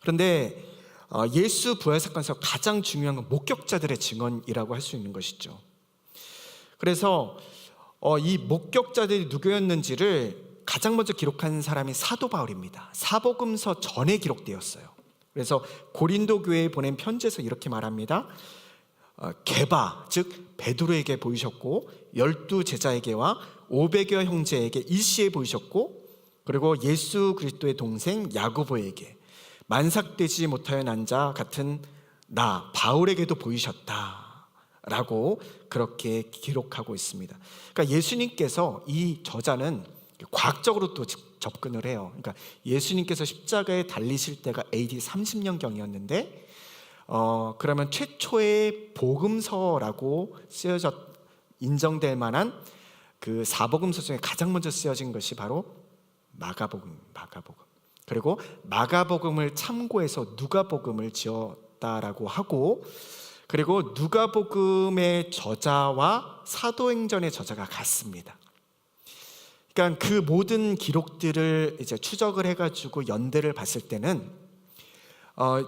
그런데 예수 부활 사건에서 가장 중요한 건 목격자들의 증언이라고 할 수 있는 것이죠. 그래서 이 목격자들이 누구였는지를 가장 먼저 기록한 사람이 사도 바울입니다. 사복음서 전에 기록되었어요. 그래서 고린도 교회에 보낸 편지에서 이렇게 말합니다. 게바, 즉 베드로에게 보이셨고, 12 제자에게와 500여 형제에게 일시에 보이셨고, 그리고 예수 그리스도의 동생 야고보에게, 만삭되지 못하여 난 자 같은 나 바울에게도 보이셨다 라고 그렇게 기록하고 있습니다. 그러니까 예수님께서, 이 저자는 과학적으로 또 접근을 해요. 그러니까 예수님께서 십자가에 달리실 때가 AD 30년경이었는데 그러면 최초의 복음서라고 인정될 만한 그 사복음서 중에 가장 먼저 쓰여진 것이 바로 마가복음. 그리고 마가복음을 참고해서 누가복음을 지었다라고 하고, 그리고 누가복음의 저자와 사도행전의 저자가 같습니다. 그러니까 그 모든 기록들을 이제 추적을 해가지고 연대를 봤을 때는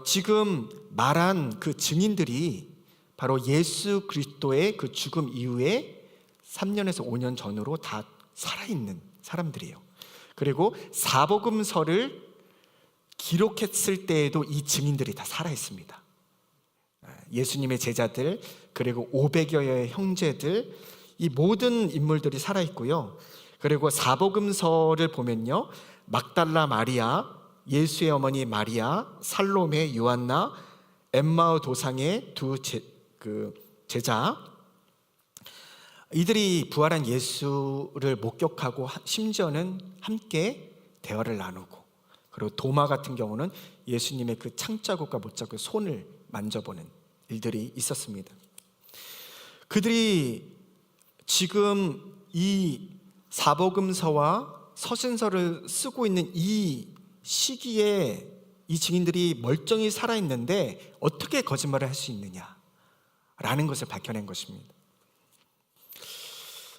지금 말한 그 증인들이 바로 예수 그리스도의 그 죽음 이후에 3년에서 5년 전으로 다 살아있는 사람들이에요. 그리고 사복음서를 기록했을 때에도 이 증인들이 다 살아있습니다. 예수님의 제자들, 그리고 500여의 형제들, 이 모든 인물들이 살아있고요. 그리고 사복음서를 보면요, 막달라 마리아, 예수의 어머니 마리아, 살로메, 요한나, 엠마오 도상의 두 제자, 이들이 부활한 예수를 목격하고 심지어는 함께 대화를 나누고, 그리고 도마 같은 경우는 예수님의 그 창자국과 못자국 손을 만져보는 일들이 있었습니다. 그들이 지금 이 사복음서와 서신서를 쓰고 있는 이 시기에 이 증인들이 멀쩡히 살아있는데 어떻게 거짓말을 할 수 있느냐라는 것을 밝혀낸 것입니다.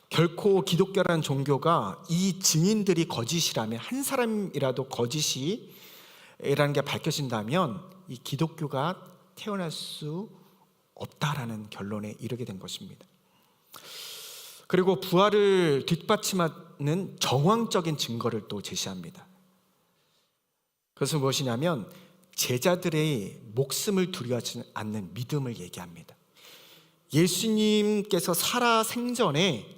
결코 기독교라는 종교가 이 증인들이 거짓이라면, 한 사람이라도 거짓이라는 게 밝혀진다면 이 기독교가 태어날 수 없다라는 결론에 이르게 된 것입니다. 그리고 부활을 뒷받침하는 정황적인 증거를 또 제시합니다. 그것은 무엇이냐면 제자들의 목숨을 두려워하지 않는 믿음을 얘기합니다. 예수님께서 살아 생전에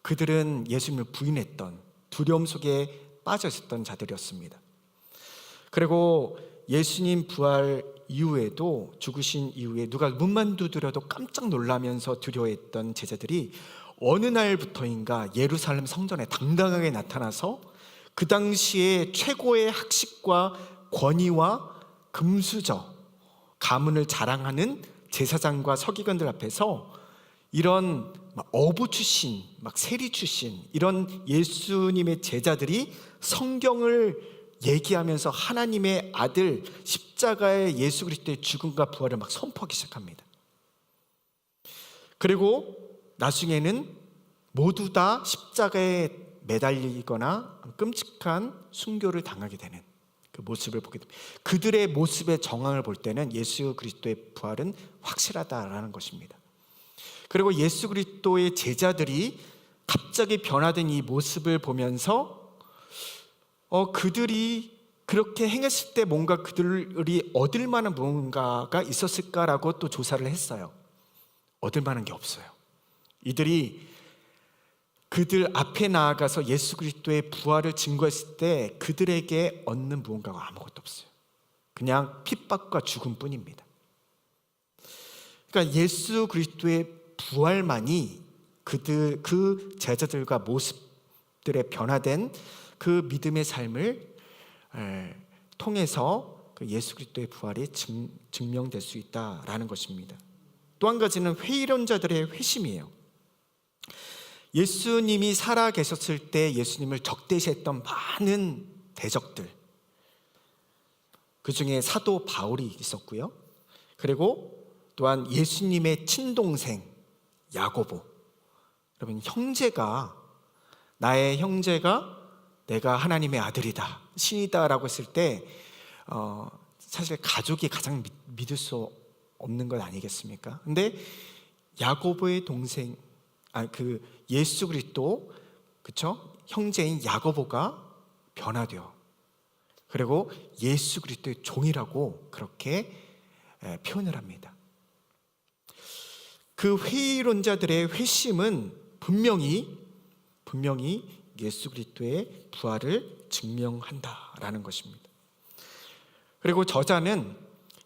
그들은 예수님을 부인했던, 두려움 속에 빠져 있었던 자들이었습니다. 그리고 예수님 부활 이후에도, 죽으신 이후에 누가 문만 두드려도 깜짝 놀라면서 두려워했던 제자들이 어느 날부터인가 예루살렘 성전에 당당하게 나타나서 그 당시에 최고의 학식과 권위와 금수저, 가문을 자랑하는 제사장과 서기관들 앞에서 이런 어부 출신, 세리 출신, 이런 예수님의 제자들이 성경을 얘기하면서 하나님의 아들 십자가의 예수 그리스도의 죽음과 부활을 선포하기 시작합니다. 그리고 나중에는 모두 다 십자가에 매달리거나 끔찍한 순교를 당하게 되는 그 모습을 보게 됩니다. 그들의 모습의 정황을 볼 때는 예수 그리스도의 부활은 확실하다라는 것입니다. 그리고 예수 그리스도의 제자들이 갑자기 변화된 이 모습을 보면서 그들이 그렇게 행했을 때 뭔가 그들이 얻을 만한 무언가가 있었을까라고 또 조사를 했어요. 얻을 만한 게 없어요. 이들이 그들 앞에 나아가서 예수 그리스도의 부활을 증거했을 때 그들에게 얻는 무언가가 아무것도 없어요. 그냥 핍박과 죽음뿐입니다. 그러니까 예수 그리스도의 부활만이 그 제자들과 모습들의 변화된 그 믿음의 삶을 통해서 그 예수 그리스도의 부활이 증명될 수 있다라는 것입니다. 또 한 가지는 회의론자들의 회심이에요. 예수님이 살아 계셨을 때 예수님을 적대시했던 많은 대적들, 그 중에 사도 바울이 있었고요. 그리고 또한 예수님의 친동생 야고보, 여러분 나의 형제가 내가 하나님의 아들이다, 신이다라고 했을 때 사실 가족이 가장 믿을 수 없는 것 아니겠습니까? 근데 야고보의 동생, 그 예수 그리스도, 그렇죠? 형제인 야고보가 변화되어, 그리고 예수 그리스도의 종이라고 그렇게 표현을 합니다. 그 회의론자들의 회심은 분명히 예수 그리스도의 부활을 증명한다라는 것입니다. 그리고 저자는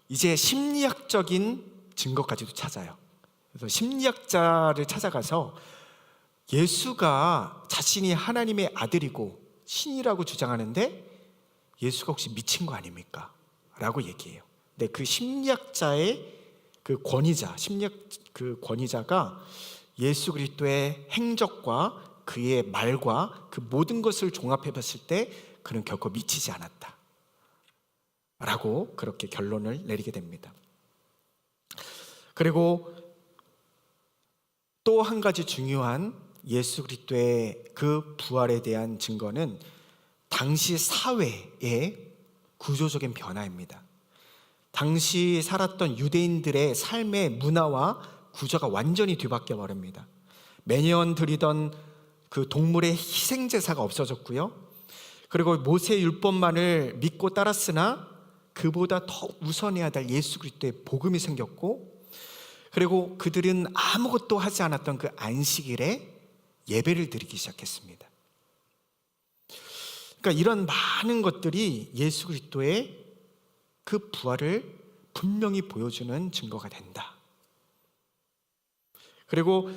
이제 심리학적인 증거까지도 찾아요. 그래서 심리학자를 찾아가서 예수가 자신이 하나님의 아들이고 신이라고 주장하는데 예수가 혹시 미친 거 아닙니까? 라고 얘기해요. 근데 그 심리학자의 그 권위자가 예수 그리스도의 행적과 그의 말과 그 모든 것을 종합해 봤을 때 그는 결코 미치지 않았다 라고 그렇게 결론을 내리게 됩니다. 그리고 또 한 가지 중요한 예수 그리스도의 그 부활에 대한 증거는 당시 사회의 구조적인 변화입니다. 당시 살았던 유대인들의 삶의 문화와 구조가 완전히 뒤바뀌어 버립니다. 매년 드리던 그 동물의 희생제사가 없어졌고요. 그리고 모세 율법만을 믿고 따랐으나 그보다 더 우선해야 될 예수 그리스도의 복음이 생겼고, 그리고 그들은 아무것도 하지 않았던 그 안식일에 예배를 드리기 시작했습니다. 그러니까 이런 많은 것들이 예수 그리스도의 그 부활을 분명히 보여주는 증거가 된다. 그리고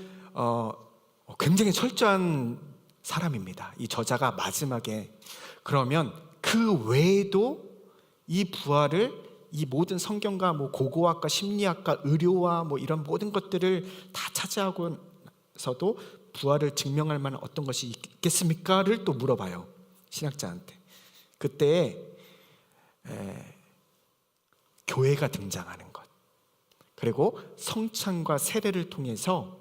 굉장히 철저한 사람입니다. 이 저자가 마지막에 그러면 그 외에도 이 부활을 이 모든 성경과 고고학과 심리학과 의료와 이런 모든 것들을 다 차지하고서도 부활을 증명할 만한 어떤 것이 있겠습니까?를 또 물어봐요, 신학자한테. 그때 교회가 등장하는 것, 그리고 성찬과 세례를 통해서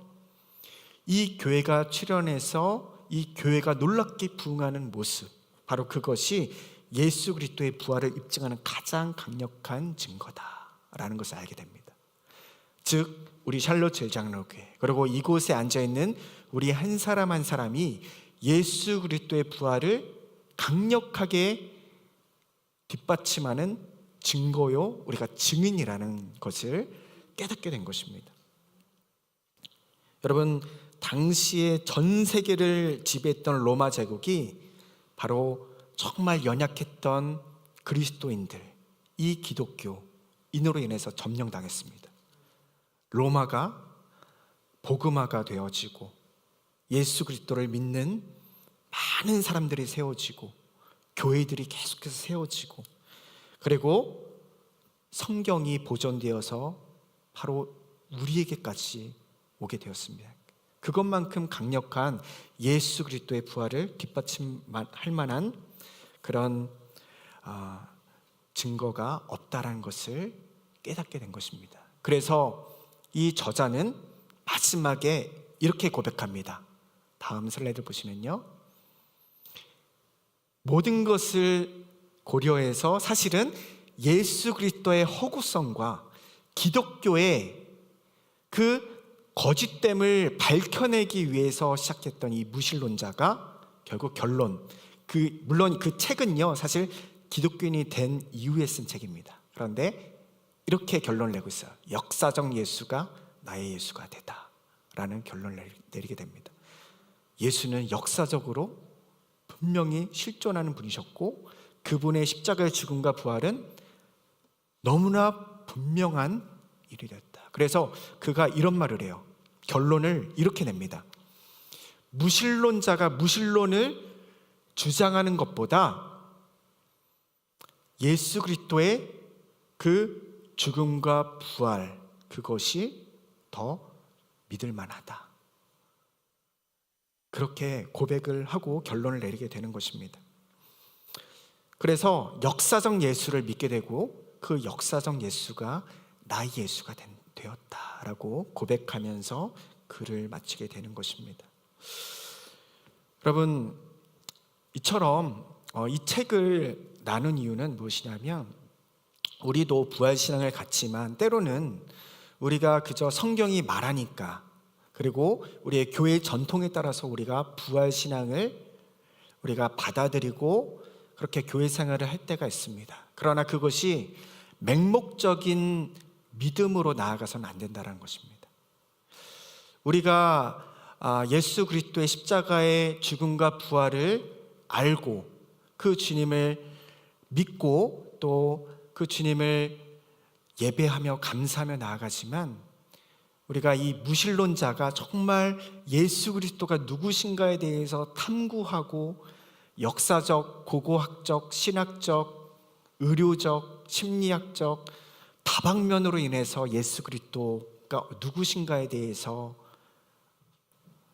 이 교회가 출현해서 이 교회가 놀랍게 부흥하는 모습, 바로 그것이 예수 그리스도의 부활을 입증하는 가장 강력한 증거다라는 것을 알게 됩니다. 즉 우리 샬롯 제일장로교회, 그리고 이곳에 앉아있는 우리 한 사람 한 사람이 예수 그리스도의 부활을 강력하게 뒷받침하는 증거요, 우리가 증인이라는 것을 깨닫게 된 것입니다. 여러분, 당시에 전 세계를 지배했던 로마 제국이 바로 정말 연약했던 그리스도인들, 이 기독교인으로 인해서 점령당했습니다. 로마가 복음화가 되어지고 예수 그리스도를 믿는 많은 사람들이 세워지고 교회들이 계속해서 세워지고, 그리고 성경이 보존되어서 바로 우리에게까지 오게 되었습니다. 그것만큼 강력한 예수 그리스도의 부활을 뒷받침할 만한 그런 증거가 없다라는 것을 깨닫게 된 것입니다. 그래서 이 저자는 마지막에 이렇게 고백합니다. 다음 슬라이드 보시면요, 모든 것을 고려해서 사실은 예수 그리스도의 허구성과 기독교의 그 거짓됨을 밝혀내기 위해서 시작했던 이 무신론자가 결국 결론, 물론 그 책은요 사실 기독교인이 된 이후에 쓴 책입니다. 그런데 이렇게 결론을 내고 있어요. 역사적 예수가 나의 예수가 되다 라는 결론을 내리게 됩니다. 예수는 역사적으로 분명히 실존하는 분이셨고, 그분의 십자가의 죽음과 부활은 너무나 분명한 일이 됐다. 그래서 그가 이런 말을 해요. 결론을 이렇게 냅니다. 무신론자가 무신론을 주장하는 것보다 예수 그리스도의 그 죽음과 부활, 그것이 더 믿을 만하다. 그렇게 고백을 하고 결론을 내리게 되는 것입니다. 그래서 역사적 예수를 믿게 되고 그 역사적 예수가 나의 예수가 되었다라고 고백하면서 글을 마치게 되는 것입니다. 여러분, 이처럼 이 책을 나눈 이유는 무엇이냐면, 우리도 부활신앙을 갖지만 때로는 우리가 그저 성경이 말하니까, 그리고 우리의 교회 전통에 따라서 우리가 부활신앙을 우리가 받아들이고 그렇게 교회 생활을 할 때가 있습니다. 그러나 그것이 맹목적인 믿음으로 나아가서는 안 된다는 것입니다. 우리가 예수 그리스도의 십자가의 죽음과 부활을 알고 그 주님을 믿고 또 그 주님을 예배하며 감사하며 나아가지만, 우리가 이 무신론자가 정말 예수 그리스도가 누구신가에 대해서 탐구하고 역사적, 고고학적, 신학적, 의료적, 심리학적 다방면으로 인해서 예수 그리스도가 누구신가에 대해서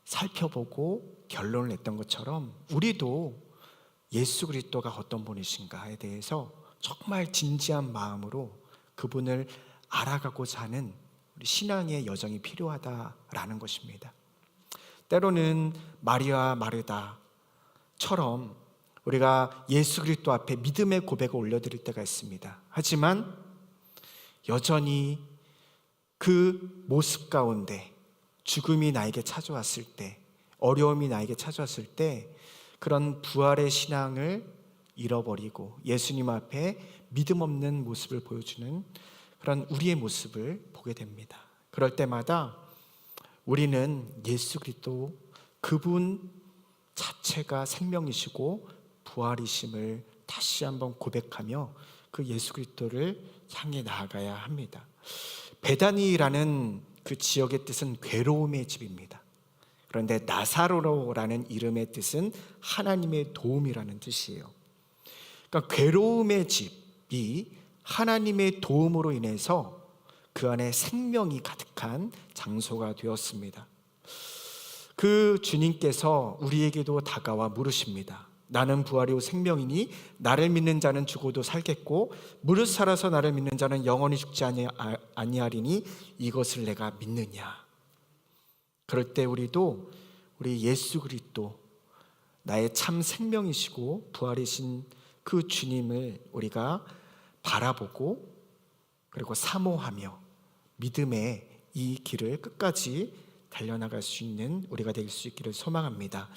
살펴보고 결론을 냈던 것처럼, 우리도 예수 그리스도가 어떤 분이신가에 대해서 정말 진지한 마음으로 그분을 알아가고자 하는 우리 신앙의 여정이 필요하다라는 것입니다. 때로는 마리아 마르다처럼 우리가 예수 그리스도 앞에 믿음의 고백을 올려드릴 때가 있습니다. 하지만 여전히 그 모습 가운데 죽음이 나에게 찾아왔을 때, 어려움이 나에게 찾아왔을 때 그런 부활의 신앙을 잃어버리고 예수님 앞에 믿음 없는 모습을 보여주는 그런 우리의 모습을 보게 됩니다. 그럴 때마다 우리는 예수 그리스도 그분 자체가 생명이시고 부활이심을 다시 한번 고백하며 그 예수 그리스도를 향해 나아가야 합니다. 베다니라는 그 지역의 뜻은 괴로움의 집입니다. 그런데 나사로라는 이름의 뜻은 하나님의 도움이라는 뜻이에요. 그러니까 괴로움의 집이 하나님의 도움으로 인해서 그 안에 생명이 가득한 장소가 되었습니다. 그 주님께서 우리에게도 다가와 물으십니다. 나는 부활이요 생명이니 나를 믿는 자는 죽어도 살겠고 무릇 살아서 나를 믿는 자는 영원히 죽지 아니하리니 이것을 내가 믿느냐. 그럴 때 우리도 우리 예수 그리스도, 나의 참 생명이시고 부활이신 그 주님을 우리가 바라보고 그리고 사모하며 믿음의 이 길을 끝까지 달려나갈 수 있는 우리가 될 수 있기를 소망합니다.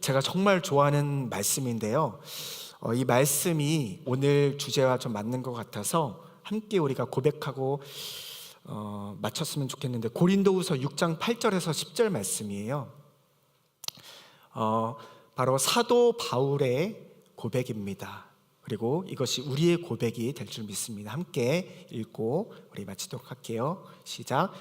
제가 정말 좋아하는 말씀인데요, 이 말씀이 오늘 주제와 좀 맞는 것 같아서 함께 우리가 고백하고 마쳤으면 좋겠는데, 고린도후서 6장 8절에서 10절 말씀이에요. 바로 사도 바울의 고백입니다. 그리고 이것이 우리의 고백이 될 줄 믿습니다. 함께 읽고 우리 마치도록 할게요. 시작.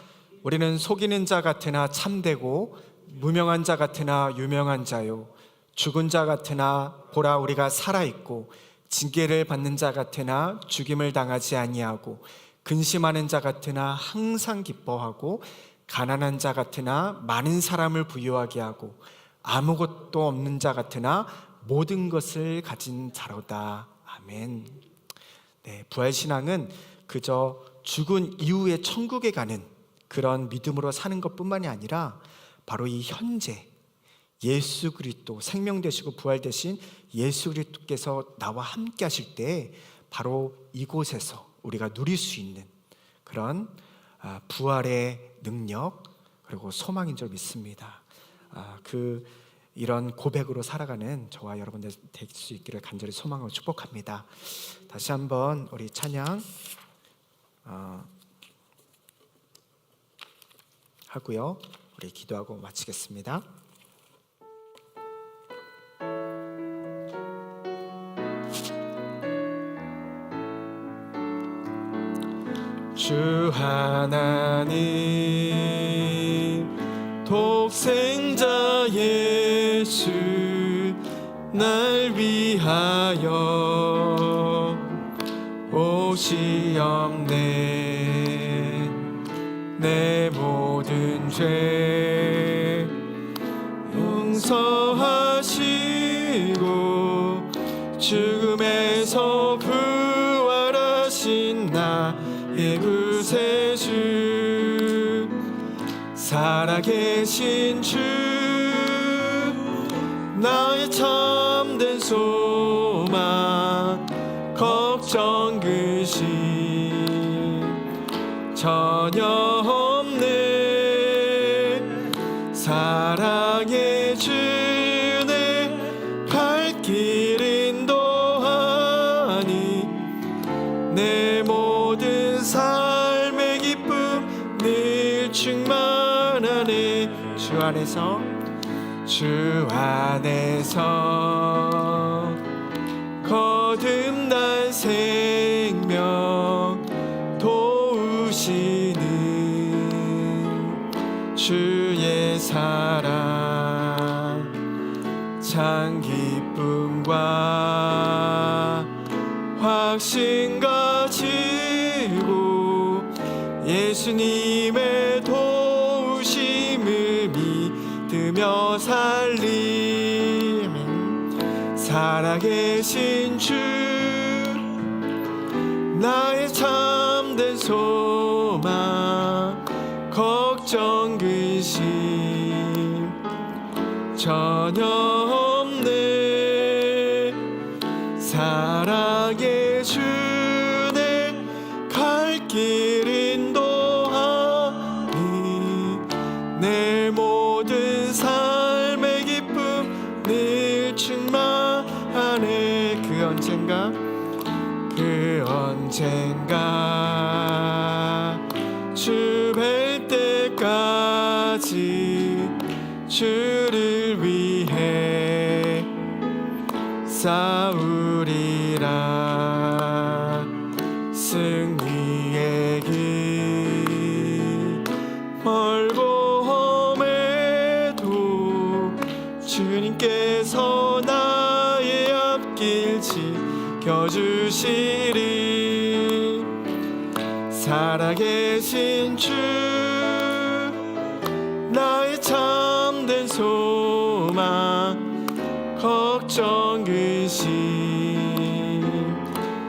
우리는 속이는 자 같으나 참되고 무명한 자 같으나 유명한 자요, 죽은 자 같으나 보라 우리가 살아있고, 징계를 받는 자 같으나 죽임을 당하지 아니하고, 근심하는 자 같으나 항상 기뻐하고, 가난한 자 같으나 많은 사람을 부유하게 하고, 아무것도 없는 자 같으나 모든 것을 가진 자로다. 아멘. 네, 부활신앙은 그저 죽은 이후에 천국에 가는 그런 믿음으로 사는 것뿐만이 아니라 바로 이 현재 예수 그리스도, 생명 되시고 부활 되신 예수 그리스도께서 나와 함께 하실 때 바로 이곳에서 우리가 누릴 수 있는 그런 부활의 능력, 그리고 소망인 줄 믿습니다. 이런 고백으로 살아가는 저와 여러분들 될 수 있기를 간절히 소망하고 축복합니다. 다시 한번 우리 찬양 하고요, 우리 기도하고 마치겠습니다. 주 하나님 독생자 예수 날 위하여 오시옵네. 내 모든 죄 용서하시고 죽음에서 부활하신 나의 구세주, 살아계신 주 나의 참된 소망, 걱정 근심 전혀 없네. 사랑의 주네 갈 길 인도하니, 내 모든 삶의 기쁨 늘 충만하네. 주 안에서 거듭난 생명 도우시는 주의 사랑, 참 기쁨과 확신 가지고 예수님의 도우심을 믿으며 살림. 살아계신 주 나의 참된 소망, 걱정 근심 전혀 없네. 사랑의 주네 갈 길 인도하니, 내 모든 삶의 기쁨 늘 충만하네. 그 언젠가 주 뵐 때까지 주를 위해 싸우리라. 승리의 길 멀고 험해도 주님께서 나의 앞길 지켜주시리. 살아계신 주 나의 참된 소망, 걱정 근심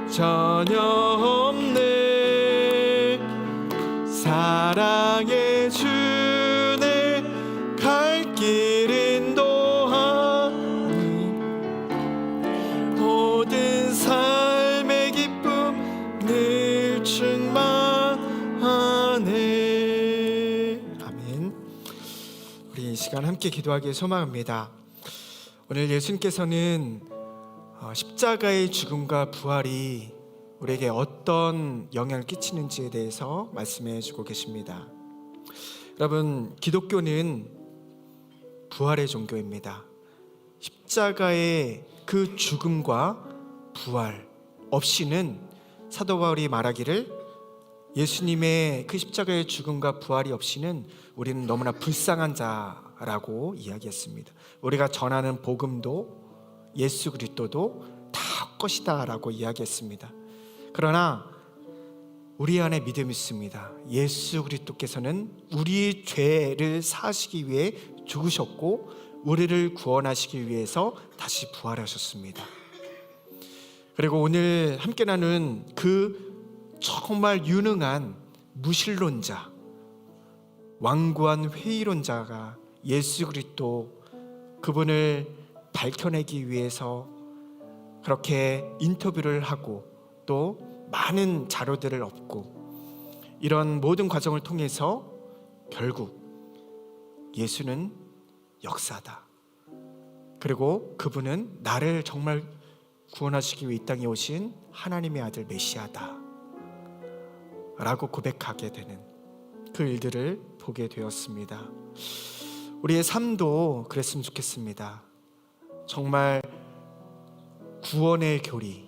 전혀 없네. 사랑의 주네 갈 길 인도하니, 모든 삶의 기쁨 늘 충만하네. 아멘. 우리 이 시간 함께 기도하기를 소망합니다. 오늘 예수님께서는 십자가의 죽음과 부활이 우리에게 어떤 영향을 끼치는지에 대해서 말씀해 주고 계십니다. 여러분, 기독교는 부활의 종교입니다. 십자가의 그 죽음과 부활 없이는, 사도 바울이 말하기를 예수님의 그 십자가의 죽음과 부활이 없이는 우리는 너무나 불쌍한 자라고 이야기했습니다. 우리가 전하는 복음도 예수 그리스도도 다 헛것이다 라고 이야기했습니다. 그러나 우리 안에 믿음이 있습니다. 예수 그리스도께서는 우리 죄를 사하시기 위해 죽으셨고 우리를 구원하시기 위해서 다시 부활하셨습니다. 그리고 오늘 함께 나눈 그 정말 유능한 무신론자, 완고한 회의론자가 예수 그리스도, 그분을 밝혀내기 위해서 그렇게 인터뷰를 하고 또 많은 자료들을 얻고, 이런 모든 과정을 통해서 결국 예수는 역사다, 그리고 그분은 나를 정말 구원하시기 위해 이 땅에 오신 하나님의 아들 메시아다 라고 고백하게 되는 그 일들을 보게 되었습니다. 우리의 삶도 그랬으면 좋겠습니다. 정말 구원의 교리,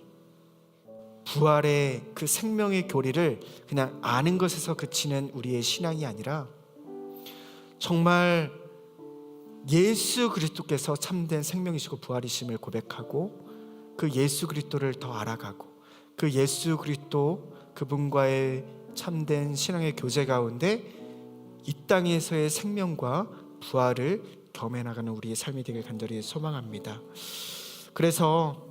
부활의 그 생명의 교리를 그냥 아는 것에서 그치는 우리의 신앙이 아니라 정말 예수 그리스도께서 참된 생명이시고 부활이심을 고백하고 그 예수 그리스도를 더 알아가고 그 예수 그리스도, 그분과의 참된 신앙의 교제 가운데 이 땅에서의 생명과 부활을 겸해 나가는 우리의 삶이 되길 간절히 소망합니다. 그래서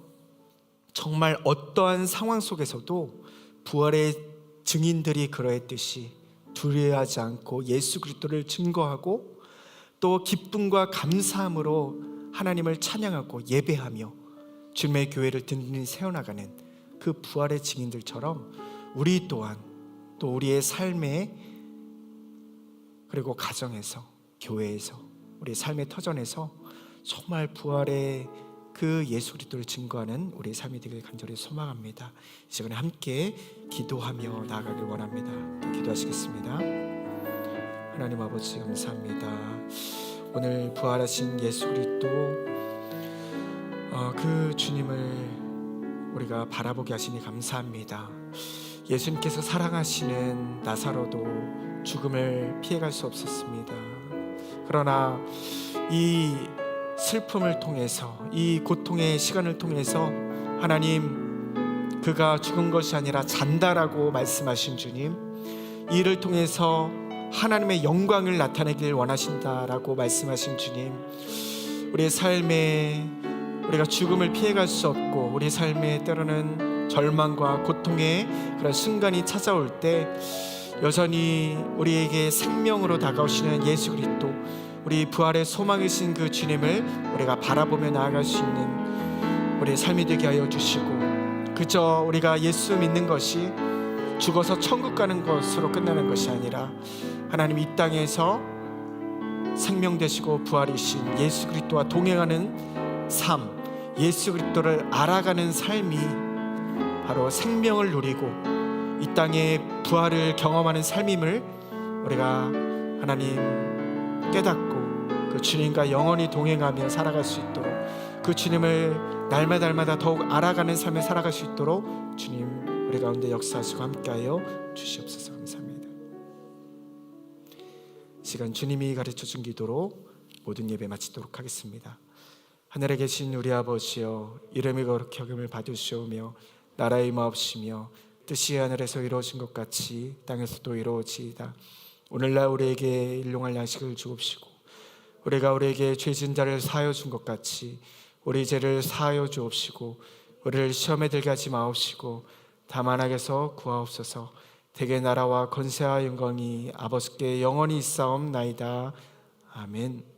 정말 어떠한 상황 속에서도 부활의 증인들이 그러했듯이 두려워하지 않고 예수 그리스도를 증거하고 또 기쁨과 감사함으로 하나님을 찬양하고 예배하며 주님의 교회를 든든히 세워나가는 그 부활의 증인들처럼 우리 또한 또 우리의 삶에, 그리고 가정에서, 교회에서, 우리의 삶의 터전에서 정말 부활의 그 예수 그리스도를 증거하는 우리의 삶이 되길 간절히 소망합니다. 이 시간에 함께 기도하며 나아가길 원합니다. 기도하시겠습니다. 하나님 아버지, 감사합니다. 오늘 부활하신 예수 그리스도, 그 주님을 우리가 바라보게 하시니 감사합니다. 예수님께서 사랑하시는 나사로도 죽음을 피해갈 수 없었습니다. 그러나 이 슬픔을 통해서, 이 고통의 시간을 통해서 하나님, 그가 죽은 것이 아니라 잔다라고 말씀하신 주님, 이 일을 통해서 하나님의 영광을 나타내길 원하신다라고 말씀하신 주님, 우리의 삶에 우리가 죽음을 피해갈 수 없고 우리 삶에 때로는 절망과 고통의 그런 순간이 찾아올 때 여전히 우리에게 생명으로 다가오시는 예수 그리스도, 우리 부활의 소망이신 그 주님을 우리가 바라보며 나아갈 수 있는 우리의 삶이 되게 하여 주시고, 그저 우리가 예수 믿는 것이 죽어서 천국 가는 것으로 끝나는 것이 아니라 하나님 이 땅에서 생명 되시고 부활이신 예수 그리스도와 동행하는 삶, 예수 그리스도를 알아가는 삶이 바로 생명을 누리고 이 땅의 부활을 경험하는 삶임을 우리가 하나님 깨닫고 그 주님과 영원히 동행하며 살아갈 수 있도록, 그 주님을 날마다 더욱 알아가는 삶을 살아갈 수 있도록 주님 우리 가운데 역사하시고 함께하여 주시옵소서. 감사합니다. 시간 주님이 가르쳐준 기도로 모든 예배 마치도록 하겠습니다. 하늘에 계신 우리 아버지여, 이름이 거룩히 여김을 받으시오며 나라의 임하옵시며 뜻이 하늘에서 이루어진 것 같이 땅에서도 이루어지이다. 오늘날 우리에게 일용할 양식을 주옵시고 우리가 우리에게 죄진 자를 사하여 준 것 같이 우리 죄를 사하여 주옵시고 우리를 시험에 들게 하지 마옵시고 다만 악에서 구하옵소서. 대개 나라와 권세와 영광이 아버지께 영원히 있사옵나이다. 아멘.